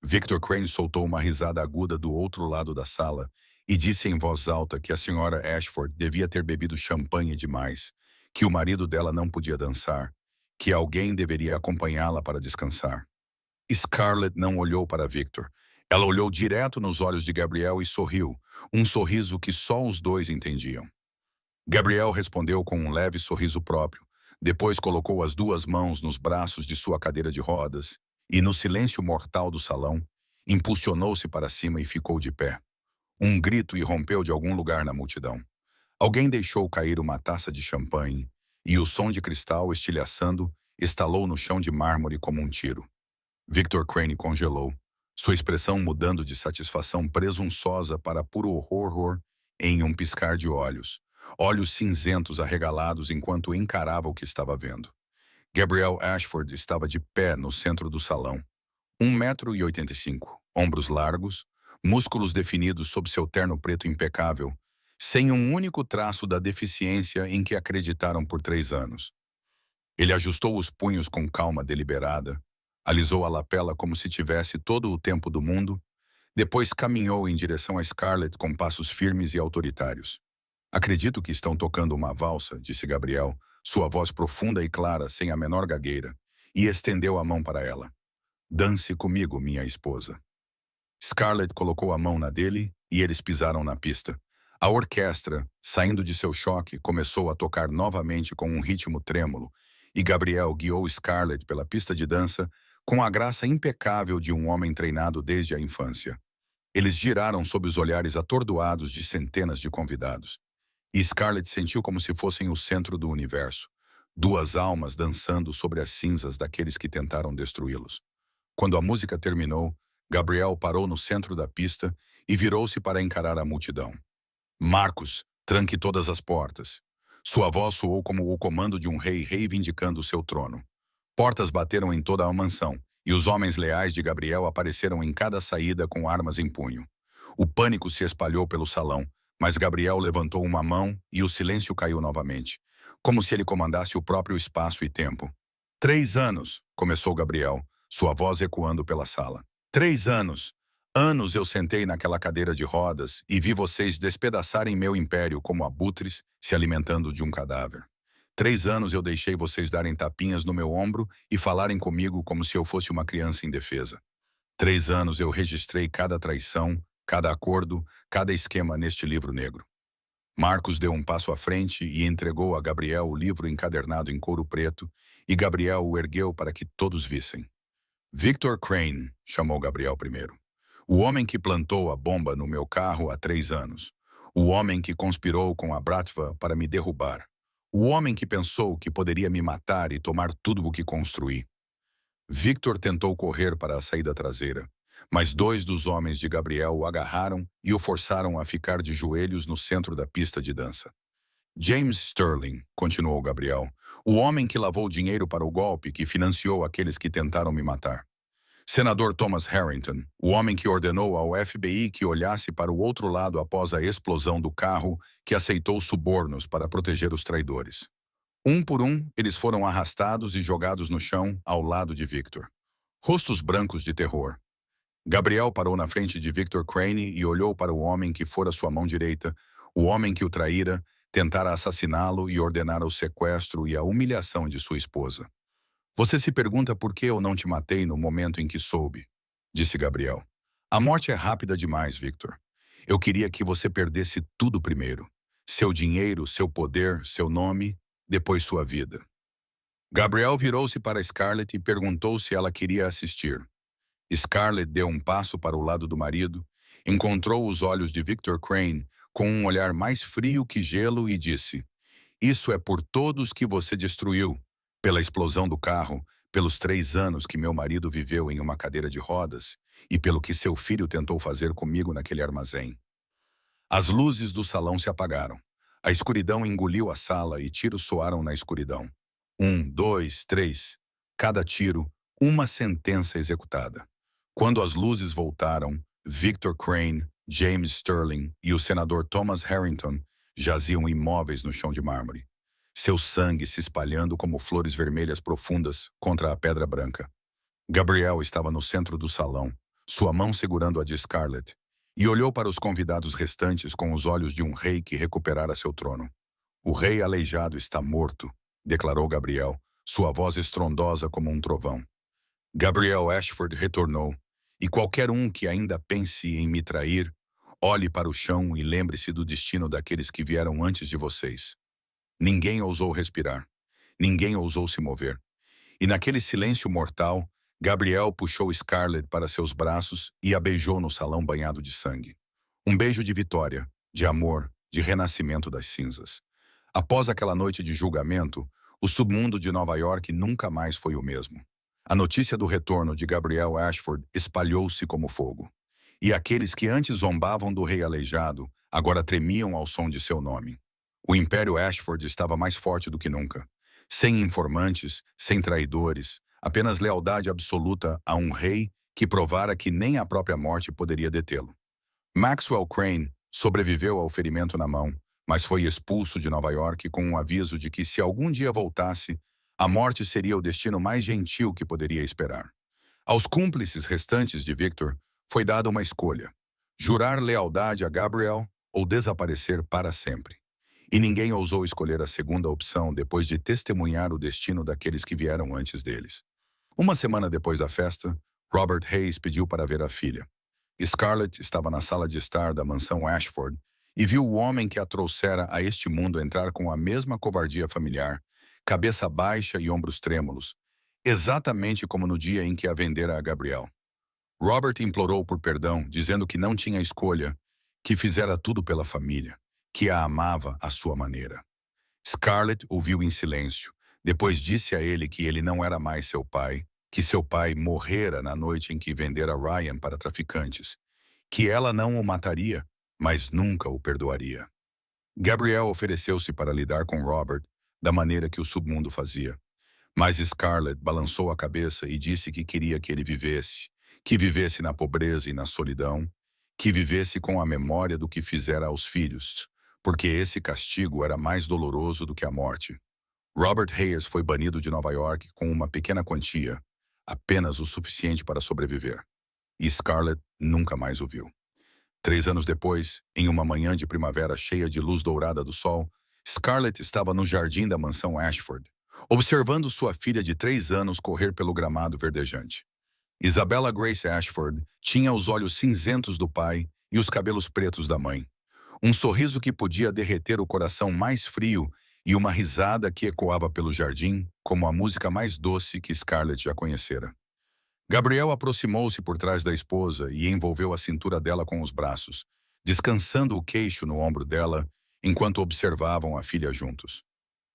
Victor Crane soltou uma risada aguda do outro lado da sala e disse em voz alta que a senhora Ashford devia ter bebido champanhe demais, que o marido dela não podia dançar, que alguém deveria acompanhá-la para descansar. Scarlett não olhou para Victor. Ela olhou direto nos olhos de Gabriel e sorriu, um sorriso que só os dois entendiam. Gabriel respondeu com um leve sorriso próprio, depois colocou as duas mãos nos braços de sua cadeira de rodas e, no silêncio mortal do salão, impulsionou-se para cima e ficou de pé. Um grito irrompeu de algum lugar na multidão. Alguém deixou cair uma taça de champanhe e o som de cristal estilhaçando estalou no chão de mármore como um tiro. Victor Crane congelou, sua expressão mudando de satisfação presunçosa para puro horror em um piscar de olhos. Olhos cinzentos arregalados enquanto encarava o que estava vendo. Gabriel Ashford estava de pé no centro do salão. 1,85 m, ombros largos, músculos definidos sob seu terno preto impecável, sem um único traço da deficiência em que acreditaram por 3 anos. Ele ajustou os punhos com calma deliberada, alisou a lapela como se tivesse todo o tempo do mundo, depois caminhou em direção a Scarlett com passos firmes e autoritários. Acredito que estão tocando uma valsa, disse Gabriel, sua voz profunda e clara, sem a menor gagueira, e estendeu a mão para ela. Dance comigo, minha esposa. Scarlett colocou a mão na dele e eles pisaram na pista. A orquestra, saindo de seu choque, começou a tocar novamente com um ritmo trêmulo, e Gabriel guiou Scarlett pela pista de dança com a graça impecável de um homem treinado desde a infância. Eles giraram sob os olhares atordoados de centenas de convidados. E Scarlett sentiu como se fossem o centro do universo, duas almas dançando sobre as cinzas daqueles que tentaram destruí-los. Quando a música terminou, Gabriel parou no centro da pista e virou-se para encarar a multidão. Marcos, tranque todas as portas. Sua voz soou como o comando de um rei reivindicando seu trono. Portas bateram em toda a mansão, e os homens leais de Gabriel apareceram em cada saída com armas em punho. O pânico se espalhou pelo salão, mas Gabriel levantou uma mão e o silêncio caiu novamente. como se ele comandasse o próprio espaço e tempo. 3 anos, começou Gabriel, sua voz ecoando pela sala. 3 anos. Anos eu sentei naquela cadeira de rodas e vi vocês despedaçarem meu império como abutres se alimentando de um cadáver. 3 anos eu deixei vocês darem tapinhas no meu ombro e falarem comigo como se eu fosse uma criança indefesa. 3 anos eu registrei cada traição, cada acordo, cada esquema neste livro negro. Marcos deu um passo à frente e entregou a Gabriel o livro encadernado em couro preto, e Gabriel o ergueu para que todos vissem. Victor Crane, chamou Gabriel primeiro. O homem que plantou a bomba no meu carro há 3 anos. O homem que conspirou com a Bratva para me derrubar. O homem que pensou que poderia me matar e tomar tudo o que construí. Victor tentou correr para a saída traseira, mas 2 dos homens de Gabriel o agarraram e o forçaram a ficar de joelhos no centro da pista de dança. James Sterling, continuou Gabriel, o homem que lavou dinheiro para o golpe que financiou aqueles que tentaram me matar. Senador Thomas Harrington, o homem que ordenou ao FBI que olhasse para o outro lado após a explosão do carro que aceitou subornos para proteger os traidores. Um por um, eles foram arrastados e jogados no chão ao lado de Victor. Rostos brancos de terror. Gabriel parou na frente de Victor Crane e olhou para o homem que fora sua mão direita, o homem que o traíra, tentara assassiná-lo e ordenara o sequestro e a humilhação de sua esposa. Você se pergunta por que eu não te matei no momento em que soube, disse Gabriel. A morte é rápida demais, Victor. Eu queria que você perdesse tudo primeiro. Seu dinheiro, seu poder, seu nome, depois sua vida. Gabriel virou-se para Scarlett e perguntou se ela queria assistir. Scarlett deu um passo para o lado do marido, encontrou os olhos de Victor Crane com um olhar mais frio que gelo e disse: Isso é por todos que você destruiu, pela explosão do carro, pelos 3 anos que meu marido viveu em uma cadeira de rodas e pelo que seu filho tentou fazer comigo naquele armazém. As luzes do salão se apagaram. A escuridão engoliu a sala e tiros soaram na escuridão. 1, 2, 3. Cada tiro, uma sentença executada. Quando as luzes voltaram, Victor Crane, James Sterling e o senador Thomas Harrington jaziam imóveis no chão de mármore. Seu sangue se espalhando como flores vermelhas profundas contra a pedra branca. Gabriel estava no centro do salão, sua mão segurando a de Scarlett, e olhou para os convidados restantes com os olhos de um rei que recuperara seu trono. O rei aleijado está morto, declarou Gabriel, sua voz estrondosa como um trovão. Gabriel Ashford retornou, e qualquer um que ainda pense em me trair, olhe para o chão e lembre-se do destino daqueles que vieram antes de vocês. Ninguém ousou respirar, ninguém ousou se mover, e naquele silêncio mortal, Gabriel puxou Scarlett para seus braços e a beijou no salão banhado de sangue. Um beijo de vitória, de amor, de renascimento das cinzas. Após aquela noite de julgamento, o submundo de Nova York nunca mais foi o mesmo. A notícia do retorno de Gabriel Ashford espalhou-se como fogo. E aqueles que antes zombavam do rei aleijado, agora tremiam ao som de seu nome. O Império Ashford estava mais forte do que nunca. Sem informantes, sem traidores, apenas lealdade absoluta a um rei que provara que nem a própria morte poderia detê-lo. Maxwell Crane sobreviveu ao ferimento na mão, mas foi expulso de Nova York com um aviso de que se algum dia voltasse, a morte seria o destino mais gentil que poderia esperar. Aos cúmplices restantes de Victor foi dada uma escolha: jurar lealdade a Gabriel ou desaparecer para sempre. E ninguém ousou escolher a segunda opção depois de testemunhar o destino daqueles que vieram antes deles. Uma semana depois da festa, Robert Hayes pediu para ver a filha. Scarlett estava na sala de estar da mansão Ashford e viu o homem que a trouxera a este mundo entrar com a mesma covardia familiar, cabeça baixa e ombros trêmulos, exatamente como no dia em que a vendera a Gabriel. Robert implorou por perdão, dizendo que não tinha escolha, que fizera tudo pela família, que a amava à sua maneira. Scarlett ouviu em silêncio, depois disse a ele que ele não era mais seu pai, que seu pai morrera na noite em que vendera Ryan para traficantes, que ela não o mataria, mas nunca o perdoaria. Gabriel ofereceu-se para lidar com Robert da maneira que o submundo fazia. Mas Scarlett balançou a cabeça e disse que queria que ele que vivesse na pobreza e na solidão, que vivesse com a memória do que fizera aos filhos, porque esse castigo era mais doloroso do que a morte. Robert Hayes foi banido de Nova York com uma pequena quantia, apenas o suficiente para sobreviver. E Scarlett nunca mais o viu. 3 anos depois, em uma manhã de primavera cheia de luz dourada do sol, Scarlett estava no jardim da mansão Ashford, observando sua filha de 3 anos correr pelo gramado verdejante. Isabella Grace Ashford tinha os olhos cinzentos do pai e os cabelos pretos da mãe. Um sorriso que podia derreter o coração mais frio e uma risada que ecoava pelo jardim como a música mais doce que Scarlett já conhecera. Gabriel aproximou-se por trás da esposa e envolveu a cintura dela com os braços, descansando o queixo no ombro dela enquanto observavam a filha juntos.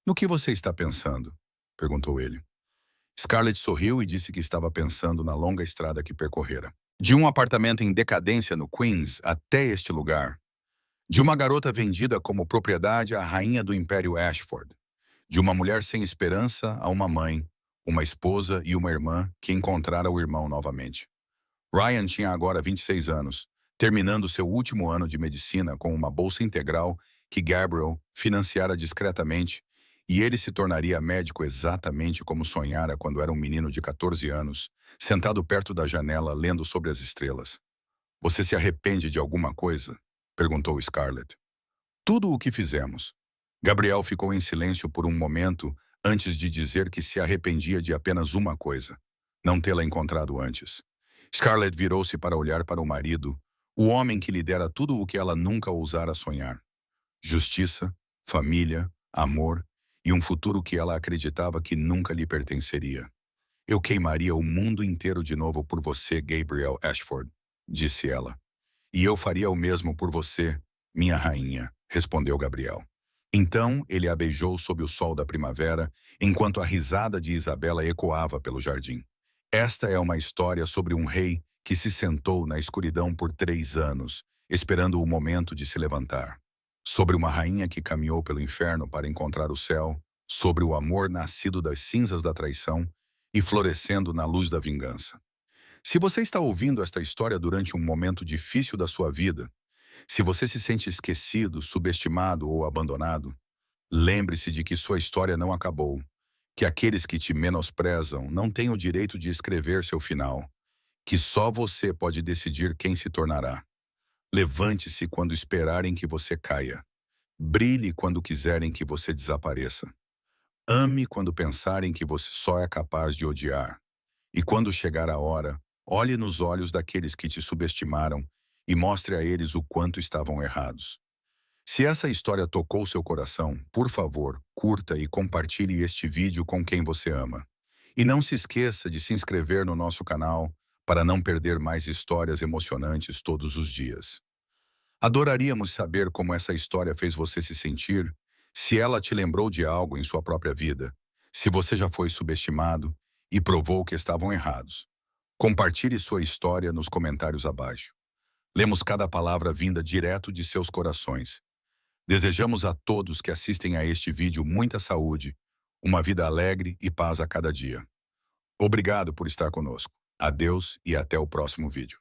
"No que você está pensando?" perguntou ele. Scarlett sorriu e disse que estava pensando na longa estrada que percorrera. De um apartamento em decadência no Queens até este lugar. De uma garota vendida como propriedade à rainha do Império Ashford. De uma mulher sem esperança a uma mãe, uma esposa e uma irmã que encontrara o irmão novamente. Ryan tinha agora 26 anos, terminando seu último ano de medicina com uma bolsa integral que Gabriel financiara discretamente, e ele se tornaria médico exatamente como sonhara quando era um menino de 14 anos, sentado perto da janela lendo sobre as estrelas. "Você se arrepende de alguma coisa?" perguntou Scarlett. "Tudo o que fizemos." Gabriel ficou em silêncio por um momento antes de dizer que se arrependia de apenas uma coisa: não tê-la encontrado antes. Scarlett virou-se para olhar para o marido, o homem que lhe dera tudo o que ela nunca ousara sonhar: justiça, família, amor e um futuro que ela acreditava que nunca lhe pertenceria. "Eu queimaria o mundo inteiro de novo por você, Gabriel Ashford", disse ela. "E eu faria o mesmo por você, minha rainha", respondeu Gabriel. Então ele a beijou sob o sol da primavera, enquanto a risada de Isabela ecoava pelo jardim. Esta é uma história sobre um rei que se sentou na escuridão por 3 anos, esperando o momento de se levantar. Sobre uma rainha que caminhou pelo inferno para encontrar o céu, sobre o amor nascido das cinzas da traição e florescendo na luz da vingança. Se você está ouvindo esta história durante um momento difícil da sua vida, se você se sente esquecido, subestimado ou abandonado, lembre-se de que sua história não acabou, que aqueles que te menosprezam não têm o direito de escrever seu final, que só você pode decidir quem se tornará. Levante-se quando esperarem que você caia. Brilhe quando quiserem que você desapareça. Ame quando pensarem que você só é capaz de odiar. E quando chegar a hora, olhe nos olhos daqueles que te subestimaram e mostre a eles o quanto estavam errados. Se essa história tocou seu coração, por favor, curta e compartilhe este vídeo com quem você ama. E não se esqueça de se inscrever no nosso canal para não perder mais histórias emocionantes todos os dias. Adoraríamos saber como essa história fez você se sentir, se ela te lembrou de algo em sua própria vida, se você já foi subestimado e provou que estavam errados. Compartilhe sua história nos comentários abaixo. Lemos cada palavra vinda direto de seus corações. Desejamos a todos que assistem a este vídeo muita saúde, uma vida alegre e paz a cada dia. Obrigado por estar conosco. Adeus e até o próximo vídeo.